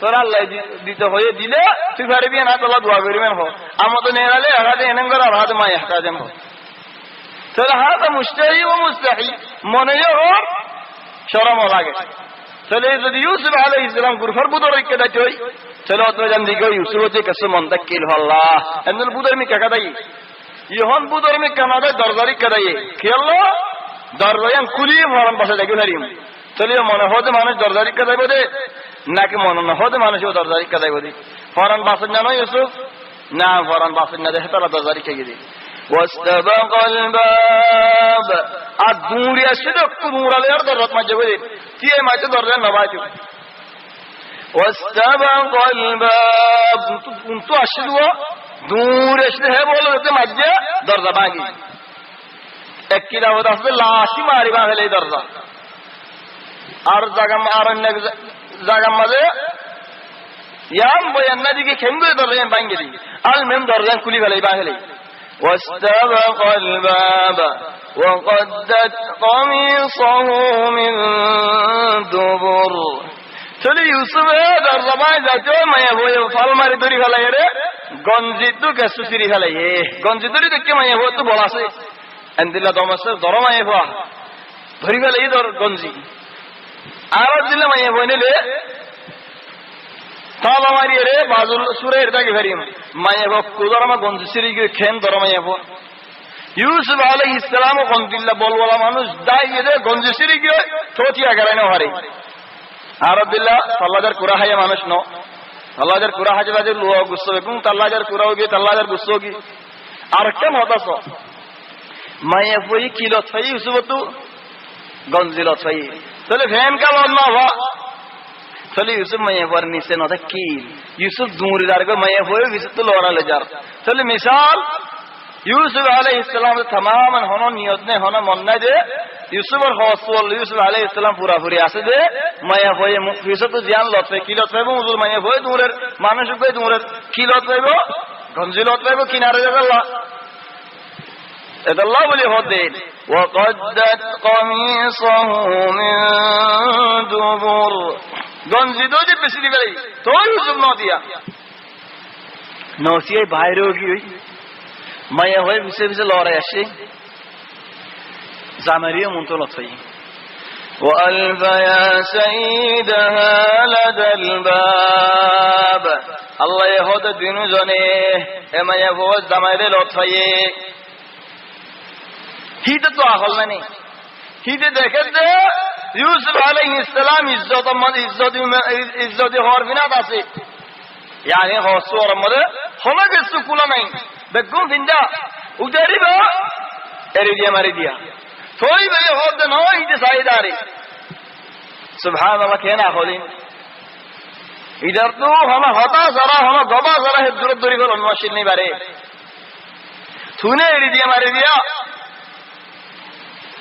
তোর আল্লাহ দিতে হয়ে দিলে তুই পারবি না তো আল্লাহ দোয়া করবেন হো আমাদের নেরালে হাতে এনে করে আর হাতে মা ইহতাজেন হো তাহলে হাতে মুস্তাহি ও মুস্তাহি মনেও হোক শরমও লাগে তাহলে যদি ইউসুফ আলাইহিস সালাম গুরফর বুদর রেখে দাইতে হই তাহলে অত জান দিকে ইউসুফ হচ্ছে কাছে মন্তাকিল আল্লাহ এমন বুদর মি কাকা দাই ইহন বুদর মি কানাদা দরজারি কাদাই কি আল্লাহ দরজায়ান খুলি ফরান পাশে দেখে হারিম তাহলে মনে হতে মানুষ দরজারি কাদাই বদে নাকি মনে না হতে মানুষ দরজারি কাদাই বদে ফরান বাসন জানো ইউসুফ না ফরান বাসন না দেখে তারা দরজারি খেয়ে দিই واستبق الباب الدور يشدق نور على الارض الرطمه جبريل تي ما تدور نباتو واستبق الباب انتو اشدوا دور يشد ہے بولو تے مجے درجہ باگی ایک کی دعوت اس لاشی ماری باگلے درجہ আর জাগাম আর জাগাম মাঝে ইয়াম বয়ান নদী কি খেমবে দরজান বাঙ্গিলি আল মেম দরজান খুলি ফেলাই বাগলে واستبق الباب وقدت قميصه من دبر চলে ইউসুফে দরজায় যাইতো মায়া বই ফাল মারি ধরি ফেলাই রে গঞ্জি তো কেসু সিরি ফেলাই গঞ্জি ধরি তো কে মায়া বই তো বলাছে এন্দিলা দমসে দরমায়ে ফা ধরি ফেলাই দর গঞ্জি আর দিলে মায়া বই নিলে তালা মারি রে বাজুল সুরে এটাকে ফেরিম মায়া বক কুদরমা গঞ্জি সিরি গে খেন দরমায়ে ফা ইউসুফ আলাইহিস সালাম গন্দিল্লা বলওয়ালা মানুষ দাইয়ে রে গঞ্জি সিরি গে তোতিয়া গরানো হারে আরবিল্লাহ তাল্লাজার কুরা হায়া মানুষ ন তাল্লাজার কুরা হাজবাজে লুয়া গুসো এবং তাল্লাজার কুরা হোগি তাল্লাজার গুসো হোগি আর কেন হতাস মায়ে বই কিলো থাই ইউসুফ তু গঞ্জিল থাই তাহলে ফ্যান কাল না হওয়া তাহলে ইউসুফ মায়ে বর নিচে নথা কি ইউসুফ দুমরি দার গো মায়ে বই বিসে তো লড়ালে যার তাহলে মিসাল ইউসুফ আলাইহিস সালাম तमाम হন নিয়ত নে হন মন না যে ইউসুফের হওয়াল ইউসুফ আলাইহিস সালাম পুরা পুরি আছে যে মায়া হয়ে মুফিসা তো জান লতবে কি লতবে মুজুল মায়া হয়ে দূরের মানুষ হয়ে দূরের কি লতবে গঞ্জি লতবে কিনারে আল্লাহ আল্লাহ বলে হতে وقدت قميصه من دبر গঞ্জি তো যে বেশি দিবে তো ইউসুফ ন দিয়া নসিয়ে বাইরে হোগি মায়া হয়ে বিছে বিছে লড়াই আসে জামারিয়া মন্ত্র লতাই وألف يا سيدها لدى الباب الله يهود دينو جنه اما يفوز জামাইরে লতাই হিতে তো আহল না হিতে দেখে যে ইউসুফ আলাইহিস সালাম ইজ্জত হওয়ার বিনাত আছে يعني هو صورة مده هما جسوا كلا نين بقوم فيندا وداريبا اريديا ماريديا توي بيه هود نو هيد سايداري سبحان الله كينا خولين इधर तो हम होता जरा हम गबा जरा है दूर दूरी को अनुवाशिल नहीं बारे तूने रीदिया मारे दिया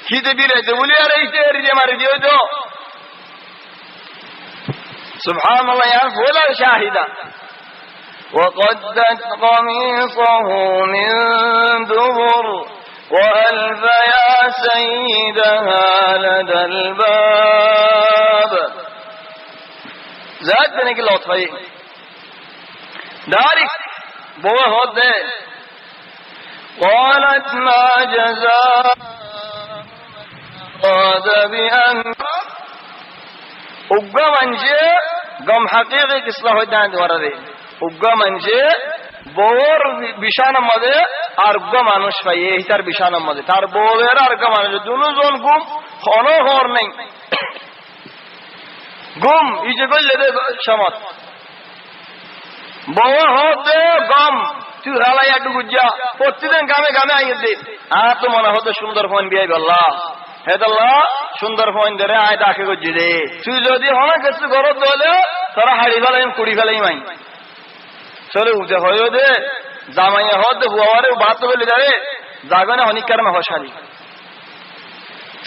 हिते भी रहते बोलिए अरे इसे रीदिया मारे दियो जो सुभान अल्लाह यार बोला शाहिदा وقدت قميصه من دبر وألف يا سيدها لدى الباب ذات بني کی لطفی دارك بوه هود دے قالت ما جزاء أراد بأن اگا منجه গম হাকিকি কিসলা হইদান দোয়ারে উগ্গা মানে বউর বিশানার মধ্যে আর উগ্গা মানুষ পাই এই তার বিশানার মধ্যে তার বউয়ের আর উগ্গা মানুষ দুজন গুম হনো হর নাই গুম এই যে গলে দে সমাত বউ হতে গম তুই রালাইয়া ডুগুজা প্রতিদিন গামে গামে আইয়ে দে আর তো মনে হতো সুন্দর ফোন বিয়াই আল্লাহ হেদাল্লাহ সুন্দর ফোন ধরে আয় ডাকে গজি দে তুই যদি হনা কিছু গরত দলে তারা হাড়ি ফেলাই কুড়ি ফেলাই মাই চলে উঠে হয়ে দে জামাইয়া হতে বুয়ারে বাত বলে যাবে জাগনে অনিকার মে হসালি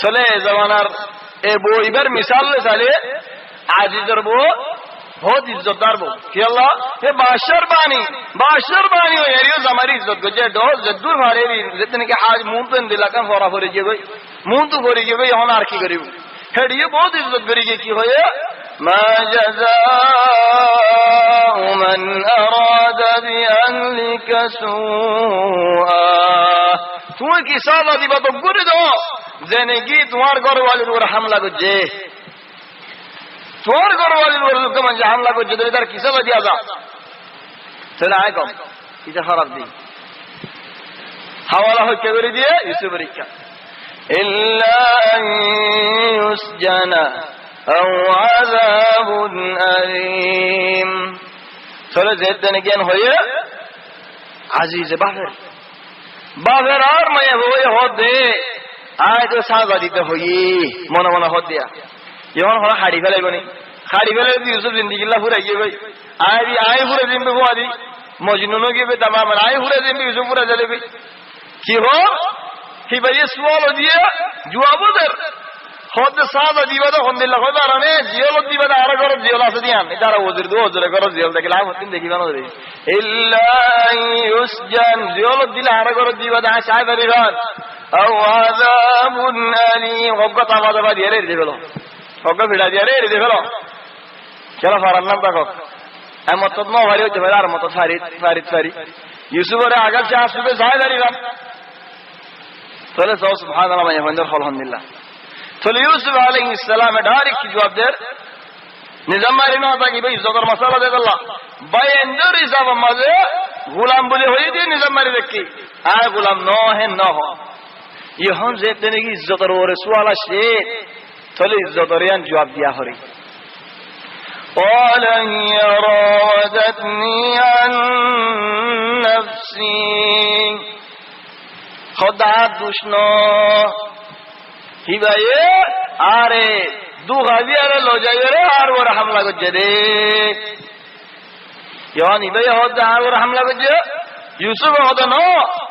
চলে জমানার এ বইবার মিসাল চালে আজিজের বউ बहुत इज्जतदार बो कि अल्लाह ये बाशर बानी हो यारियो हमारी इज्जत को जे दो जद्दूर भारे जितने के आज मुंह तो दिला का फौरा फौरी जे भाई मुंह तो गोरी जे भाई यहाँ नारकी करी हेडियो बहुत इज्जत करी जे की होए मा जज़ाउ मन अराद बिअहलिका सूआ तुम्हें की साला दिबा तो गुरे दो जेने की तुम्हार घर वाले लोग हमला को जे তোমার ঘরওয়ালির লোক মানে হামলা করছে তুমি তার কিসে বাজিয়া যা তাহলে আয় কম এটা খারাপ দিক হাওয়ালা হচ্ছে করে দিয়ে ইউসুফের ইচ্ছা ইল্লা ইউসজানা আও আযাবুন আলীম চলে যেতেন জ্ঞান হয়ে আজিজে বাফের আর মায়া হয়ে হদে আয় তো সাজা দিতে হই মনে মনে হদ দিয়া यौन हमारा खाड़ी फैले बनी खाड़ी फैले भी यूसुफ जिंदगी ला पूरा ये भाई आए पूरे दिन में वो आदि मजनूनों के भी तमाम आए पूरे दिन में यूसुफ पूरा चले भी कि हो कि भाई ये सवाल हो दिया जवाब उधर खुद साथ अजीबा तो खुद दिल्ला खुद आ रहा है जियोल अजीबा तो आरा करो जियोला से दिया इधर वो उधर दो उधर करो जियोल तक लाभ होती देखी बना दे इल्ला युसजन जियोल दिल आरा करो अजीबा तो आशाय बरीगान अव आज़ाबुन अलीम होगा तमाम तमाम ये रे देखो होगा भिड़ा दिया रे देखो चलो फरन नाम तक है मतलब नौ भारी होते भाई मतलब सारी यूसुफ और आगे से आंसू पे जाए दारी राम चले सौ सुभान अल्लाह मैं बंदर अल्हम्दुलिल्लाह चले यूसुफ अलैहिस्सलाम डायरेक्ट जवाब दे निजाम मारी ना था कि भाई इज्जत और मसाला दे अल्लाह भाई अंदर हिसाब मजे गुलाम बोले हुई थी निजाम मारी देखी आए गुलाम नौ है न हो ये हम जेब देने की इज्जत और रसूल शेर चले इज्जत और जवाब दिया हो रही قال هي راودتني عن نفسي خدا दुश्मनो ही भाई आरे दो गाजी आरे लो जाइए रे आर वो हमला को जदे यान ही भाई होता आर वो हमला को जे यूसुफ होता नो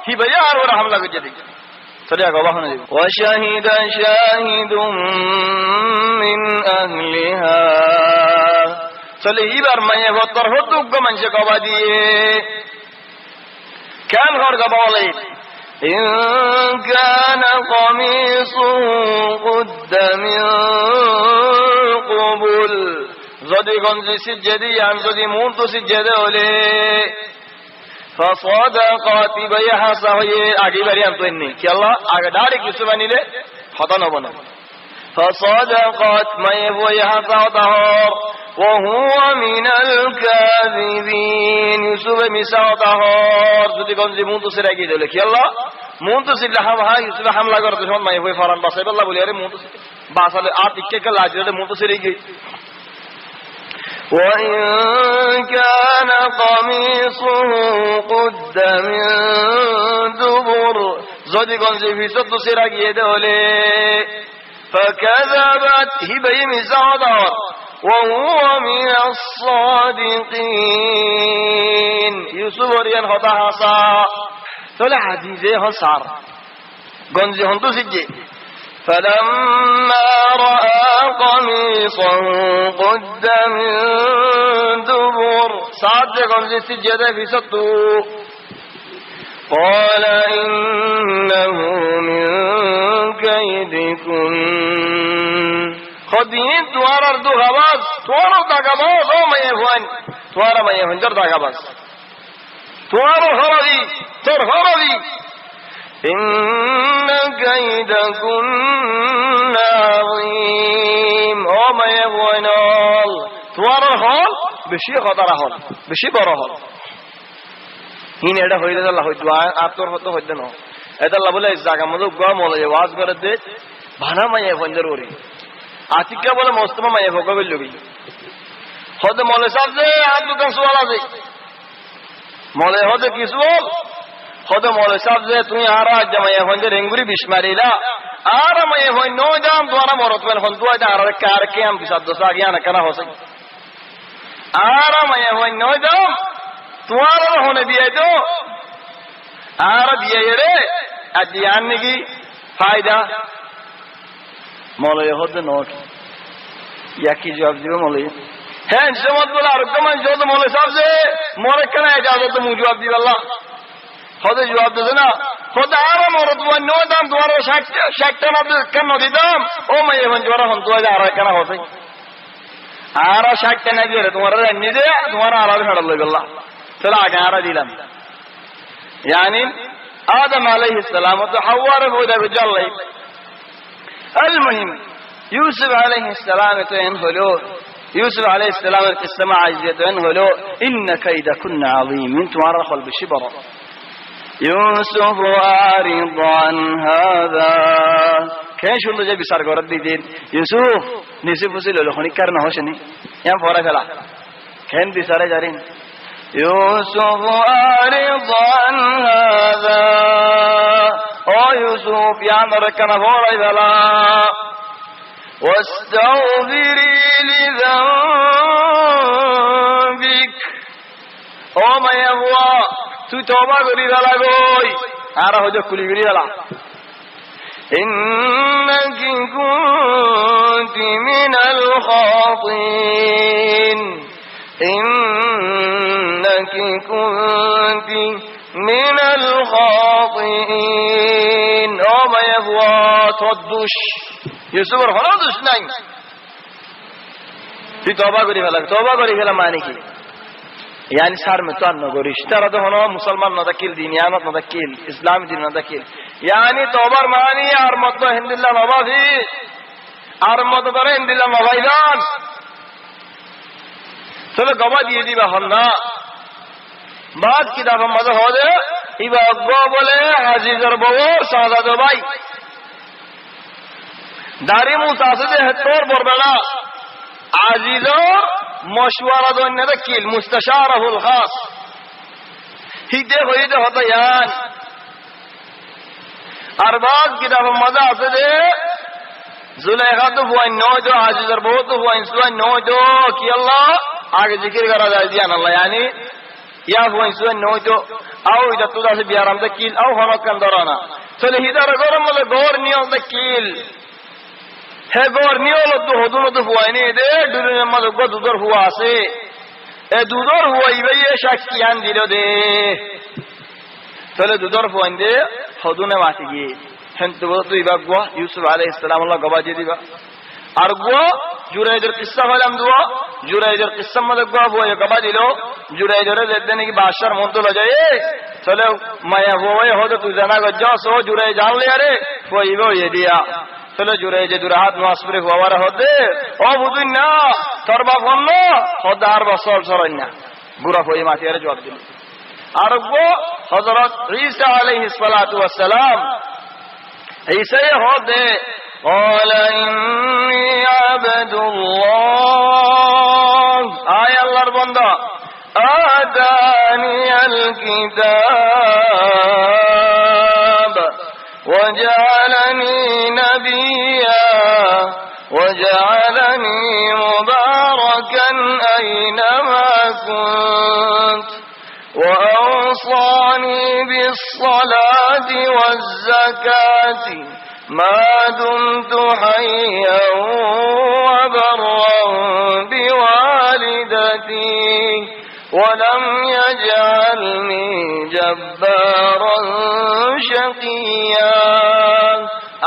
ही भाई आर वो हमला को जदे चलिए गवाह होने दे वशहीद शाहिदुम मिन अहलिहा चले ही बार मैं वो तरह तो मन से गवा दिए क्या घर गवा ले इन कान قميصه قد من قبل যদি গঞ্জি সিজদি আন যদি মুন তো সিজদে হলে فصدقت بيحصى হয়ে আগে বাড়ি আনতো এমনি কি আল্লাহ আগে ডাইরেক্ট কিছু বানিলে খতা না বনে فصدقت ما يحصى طهر وهو من الكاذبين يوسف মিশা طهر যদি গঞ্জি মুন তো সিরা গিয়ে দিলে কি আল্লাহ মুন তো সিলা হা ইউসুফ হামলা করতে সময় মাই হয়ে ফরান বাসাই আল্লাহ বলি আরে মুন তো বাসালে আর টিকে কে লাজরে মুন তো সিরে গই وإن كان قميصه قد من دبر যদি গঞ্জি ভিতর তো সিরা গিয়ে দিলে فكذبت هبي مزعضا وهو من الصادقين يوسف وريان خطا حصا تولى حديثه حصار گنجي هندو سجي فلما رأى قميصه قد من دبر سعد گنجي سجده في ستو قال إنه من كيدكن خدين توارر دو غواز توارر دا غواز او ما يفوان توارر ما يفنجر دا غواز توارر خرابي تر خرابي إن كيدكن عظيم او ما يفوان توارر خال بشي خطر خال بشي برا خال هين এটা হইলে আল্লাহ হইতো আতর হতো হইতো না এটা আল্লাহ বলে জায়গা মধ্যে গো মলে ওয়াজ করে দে ভানা মাই ফঞ্জর ওরে আতিকা বলে মোস্তফা মাই ভোগ বল লগি হদ মলে সাহেব যে আপ দুকান সওয়াল আছে মলে হদ কি সওয়াল হদ মলে সাহেব যে তুমি আরা জমায়া ফঞ্জর রেঙ্গুরি বিশমারিলা আর মাই হই নো জাম দ্বারা মরত বেন হন দুয়া আর কার কে আম বিসাদ দসা গিয়া না করা হসে আর মাই হই নো জাম तुम्हारा होने दिया तो आर दिया रे अध्यान की फायदा मौलवी होते नोट या की जवाब दियो मौलवी হ্যাঁ জমাত বলে আর কমান যত মনে সবজে মরে কেন ইজাজত মু জবাব দি আল্লাহ হদে জবাব দেবে না হদে আর মর তোমার নয় দাম তোমার 60টা না কেন দিতাম ও মাই এখন জোরা হন তো আর কেন হতে আর 60টা না দিয়ে তোমার এমনি দে তোমার আর ফেড়া লই গেল চলো আগে আর দিলাম يعني آدم عليه السلام وحواء ربوده بجالي المهم يوسف عليه السلام تنهلو يوسف عليه السلام استمع عزيز تنهلو إن كيدكن عظيم انتم عرخوا بشبرة يوسف أعرض عن هذا كان شو اللي جاي بيصير قرد دين يوسف نسيب وسيله لخوني كارنا هوشني يام فورا كلا كان بيصير جارين يوسف أعرض عن هذا أو يوسف يا مركنا فورا إذا واستغفري لذنبك أو ما يبغى توبة قري ذا لغوي أرى هو جو كلي قري ذا إنك كنت من الخاطئين إنك كنت من الخاطئين أو ما يبغى تدش يوسف هنا دش نہیں তুই তওবা করি ফেলা মানে কি يعني صار متوان نقولش ترى ده هنا مسلمان نذكيل دينيانات نذكيل إسلام دين نذكيل يعني توبر معني أرمض هند الله نبافي أرمض ترى هند الله نبايدان चलो गवा दिए दी बहन्ना बात की दफा मजा हो दे इबा अब्बा बोले हाजी जरबोर सादा भाई दारी मुसासे दे हत्तोर बोरबला आजीजो मशवरा दो नदकिल मुस्तशारहुल खास हिदे होता यान अरबाज की दफा मजा आसे दे जुलेखा तो हुआ नो जो हाजी जरबोर तो हुआ इंसुआ नो जो कि अल्लाह आगे जिक्र करा जाए दिया अल्लाह यानी या हुआ इंसुआ नो जो आओ इधर तुदा से बियाराम दकिल आओ हनो कंदराना चले हिदर गोरम मले गोर नियो दकिल है गोर नियो लो तो होदुनो तो हुआ नहीं दे दुनिया मले गो दुदर हुआ से ए दुदर हुआ इबे ये शक्तियान दिलो दे चले दुदर हुआ इंदे होदुने माती गी हंतु तो इबा गो यूसुफ अलैहिस्सलाम अल्लाह गवाजे दिबा अर्गो जुरैजर किस्सा वालम दुआ जुरैजर किस्सा मले गो वो ये गवा दिलो जुरैजर देने की बादशाह मुंतो ल जाए चलो मैं वो हो तो तू जना गज्जा सो जुरै जान ले अरे वो ये दिया चलो जुरैज दुराहात मासबरे हुआ हो दे ओ बुदुन्ना तरबा फन्नो होदार बसल सरन्ना बुरा होई माती अरे जवाब दिलो अर्गो हजरत ईसा अलैहिस्सलातु वस्सलाम ईसा हो दे قال إني عبد الله آية الله البندة آتاني الكتاب وجعلني نبيا وجعلني مباركا أينما كنت وأوصاني بالصلاة والزكاة ما دمت حيا وبرا بوالدتي ولم يجعلني جبارا شقيا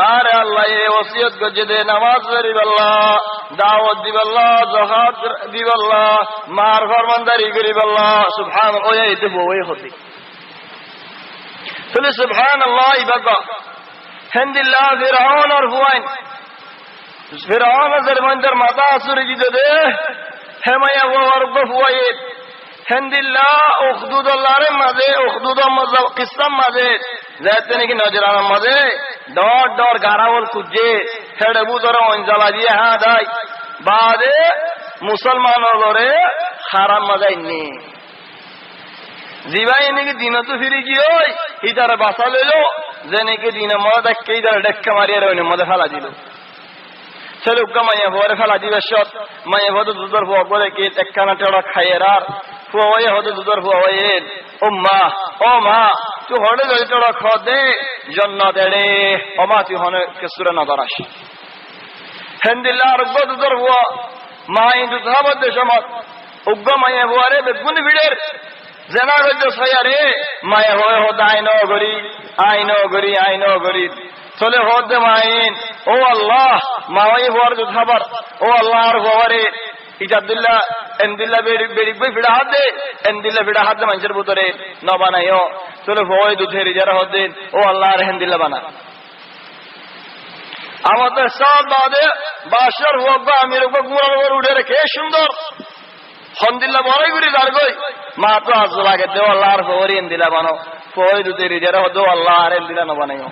آره الله ये वसीयत को जदे नमाज करी बल्ला दावत दी बल्ला ज़कात दी बल्ला मार फरमानदारी करी बल्ला सुभान अल्लाह ये तो वो होती तो सुभान अल्लाह इबादा हिंदिल्ला फिरौन और हुआइन फिरौन जरमंदर माता सूरज दे हमाया वो वर्ग हुआ ये हिंदिल्ला उखदूद अल्लाह रे मजे उखदूद मज़ किस्म मजे जाते ने की नजराना मजे डॉट डॉट गारावल कुजे हेड बुदरो इंजला दिए हां दाई बादे मुसलमानों रे हराम मजा इन्नी जीवाई ने की दिन तो फिरी की ओए इधर बासा ले लो जने के दिन मद के इधर डक्का मारिया रे मद फला दिलो चलो कमाया बोरे फला दिवे शॉट मैं वो तो दुदर हुआ बोले कि टक्का ना टेड़ा खायरार वो ये हो तो दुदर हुआ ये उम्मा ओ मां तू होड़े दे टेड़ा खो दे जन्नत दे ओ मां तू होने के सूरह नदराश हिंदिल्ला रब्बो दुदर हुआ মাই দুধাবদ সমাজ উগ্র মায়ে বুয়ারে বেগুন ভিড়ের জেনা গজ্জ সয়ারে মায়ে হয় হদ আইনো গরি চলে হদ মাইন ও আল্লাহ মাই বুয়ার দুধাবার ও আল্লাহর বুয়ারে ইজাদুল্লাহ এন্দিল্লা বেড়ি ফিড়া হাত দে এন্দিল্লা ফিড়া হাত দে মানুষের ভিতরে ন বানাইও চলে ভয় দুধের যারা হদ দিন ও আল্লাহর হেন্দিল্লা বানা আমাদের সব বাদে বাসর হোক বা আমির হোক মুরার উঠে রেখে সুন্দর হন্দিল্লা বড়ই গুড়ি দাঁড় গই মা তো আজ লাগে দেও আল্লাহর ভরি এন্দিল্লা বানো ভয় দুধের যারা হদ আল্লাহর এন্দিল্লা ন বানাইও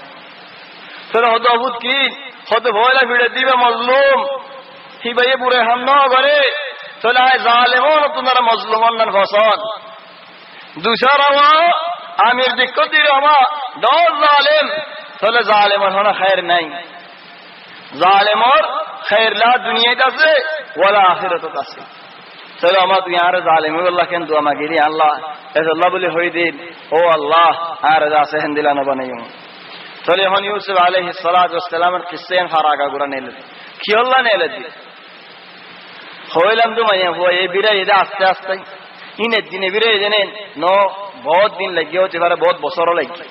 চলে হদ অভূত কি হদ ভয়লা ভিড়ে দিবে মজলুম হিবাইয়ে পুরে হান্ন করে চলে আয় জালেমন তোমার মজলুমন নান ফসল দুশার আমা আমির দিক্কতির আমা দশ জালেম চলে জালেমন হনা খায়ের নাই জালেমর খায়ের লা দুনিয়াতে আছে ওয়ালা আখিরাতে আছে চলো আমা তুই আর জালেম আল্লাহ কেন দুয়া মাগিরি আল্লাহ আল্লাহ বলে হই দিন ও আল্লাহ আর আছে হিন্দিলা না বানাইও চলে এখন ইউসুফ আলাইহিস সালাতু ওয়াস সালামের কিসসেন ফারাগা গুরা নেলে কি আল্লাহ নেলে দি হইলাম তো মাইয়া হয়ে বিরাই দে আস্তে আস্তে ইনের দিনে বিরাই জানেন ন বহুত দিন লাগিয়ে হতে পারে বহুত বছরও লাগে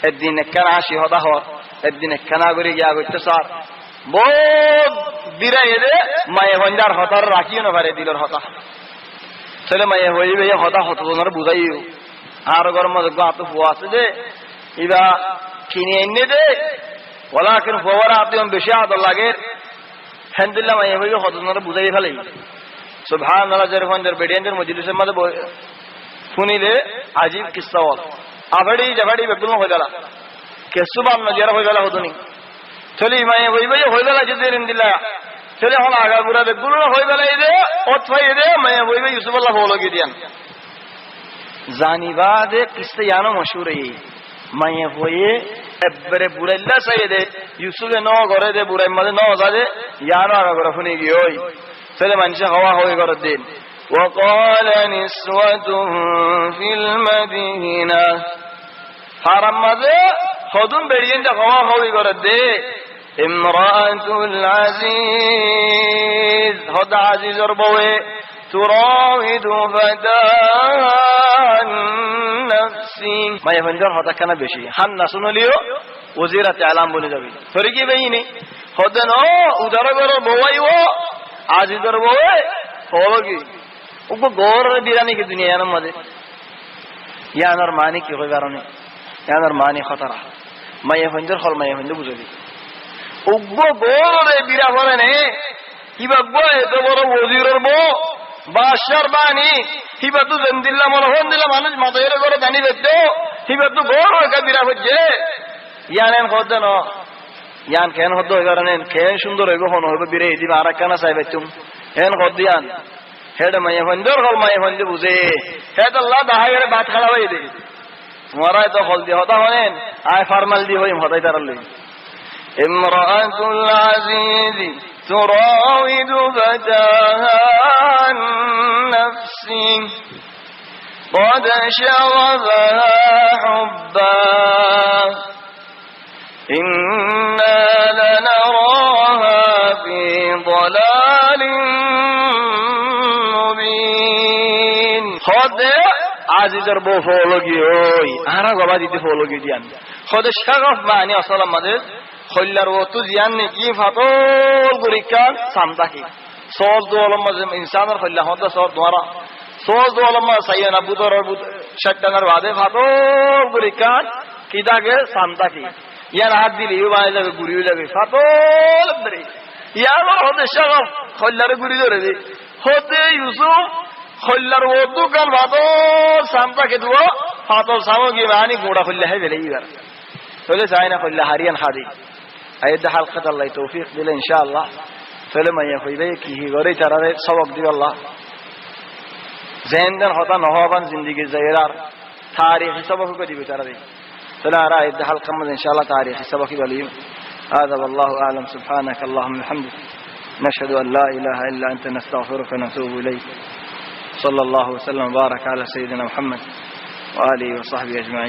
একদিন একখানা আসি হতা হর একদিন একখানা করে গিয়া করতে স্যার বহুত বিরাই দে মায়ে বন্দার হতার রাখিও না পারে দিলর হতা ছেলে মায়ে হইবে হতা হত বুঝাইও আর গরম আত ফুয়া আছে যে ইবা কিনে এনে দে ওলা কিন্তু ফুয়ারা আতে বেশি আদর লাগে হেন্দিল্লা মাই হইবে হতজনরা বুঝাই ফেলাই সুবহানাল্লাহ জেরফানদের বেডিয়ানদের মজলিসের মধ্যে শুনিলে আজীব কিস্সা বল আবাড়ি জাবাড়ি বেগুন হয়ে গেল কেসু বান নজিয়ার হয়ে গেল হতনি চলি মাই হইবে হয়ে গেল যদি হেন্দিল্লা চলে হল আগা বুড়া বেগুন হয়ে গেল এই দে অথবা এই দে মাই হইবে ইউসুফুল্লাহ বলগি দিয়ান জানিবা দে কিস্সা ইয়ানো মশহুর এই মাই হয়ে এবারে বুড়াইলা চাইদে ইউসুফে ন ঘরে দে বুড়াই মাঝে ন যাদে ইয়ানো আগা করে শুনি গিয়ে ছেলে মানুষে হওয়া হয়ে ঘরের দিন وقال نسوة في المدينة حرم মাঝে হদুম বেরিয়ে যা হওয়া হয়ে ঘরের দে ইমরাতুল আজিজ হদ আজিজর বউয়ে তুরাউদু ফাতান নাফসি মায়ে ফঞ্জর হতা কেন বেশি হান না শুনলিও ওজিরাতে আলাম বলে যাবে সরি কি বেইনি হদেন ও উদার গর বউয়াইও আজিজর বউয়ে হলো কি উগো গোর বিরানি কি দুনিয়া এর মধ্যে ইয়ানার মানি কি হই কারণে ইয়ানার মানি খতরা মায়ে ফঞ্জর হল মায়ে ফঞ্জর বুঝবি উগো গোর বিরা হলে নে কিবা বয় এত বড় ওজিরের বউ বাদশার বাণী হিবা তো জন্দিল্লা মনে হন দিলা মানুষ মাথায় করে জানি দেখতো হিবা তো বড় একটা বিরা হচ্ছে ইয়ান হদ ন ইয়ান কেন হদ হয়ে কারণে কেন সুন্দর হইব হন হইব বিরে দিবা আর কেন চাইবে তুম হেন হদ ইয়ান হেড মায়ে ফন্দর হল মায়ে ফন্দে বুঝে হেড আল্লাহ দাহাইরে ভাত খাওয়া হয়ে দে মরাই তো হল দিয়ে হতা হনেন আয় ফার্মাল দি হইম হতাই তার লই ইমরাতুল আজিজ تراود فتاها عن نفسه قد شغفها حبا إنا لنراها في ضلال مبين خد عزيزر بو فولوگي اوي আরা গবা দিতে ফলগি দিয়ান خد شغف معنی اصلا مدد খল্লার ও তো জিয়ান নেকি ফাতল গুরিকান সামদাকি সল দোলম মাঝে ইনসানের খল্লা হতা সব দ্বারা সল দোলম সাইয়ানা বুদর শটনার বাদে ফাতল গুরিকান কিদাগে সামদাকি ইয়ার হাত দিলে ইবাই যাবে গুরিও যাবে ফাতল ধরে ইয়ার হতে শাগফ খল্লার গুরি ধরে দে হতে ইউসুফ খল্লার ও তো কাল ফাতল সামদাকে দুও ফাতল সামগি মানি গোড়া খল্লা হে বেলে ইবার তাহলে চাই না খল্লা হারিয়ান হাদি আইদ হালকাত আল্লাহ তৌফিক দিলে ইনশাআল্লাহ ফেলে মাইয়া হইবে কি করে তারারে সবক দিবে আল্লাহ জেনদান হতা নহবান জিন্দেগি জায়রার তারিখ সবক করে দিবে তারারে তাহলে আর আইদ হালকা মধ্যে ইনশাআল্লাহ তারিখ সবক বলি هذا والله اعلم سبحانك اللهم وبحمدك نشهد ان لا اله الا انت نستغفرك ونتوب اليك صلى الله وسلم وبارك على سيدنا محمد واله وصحبه اجمعين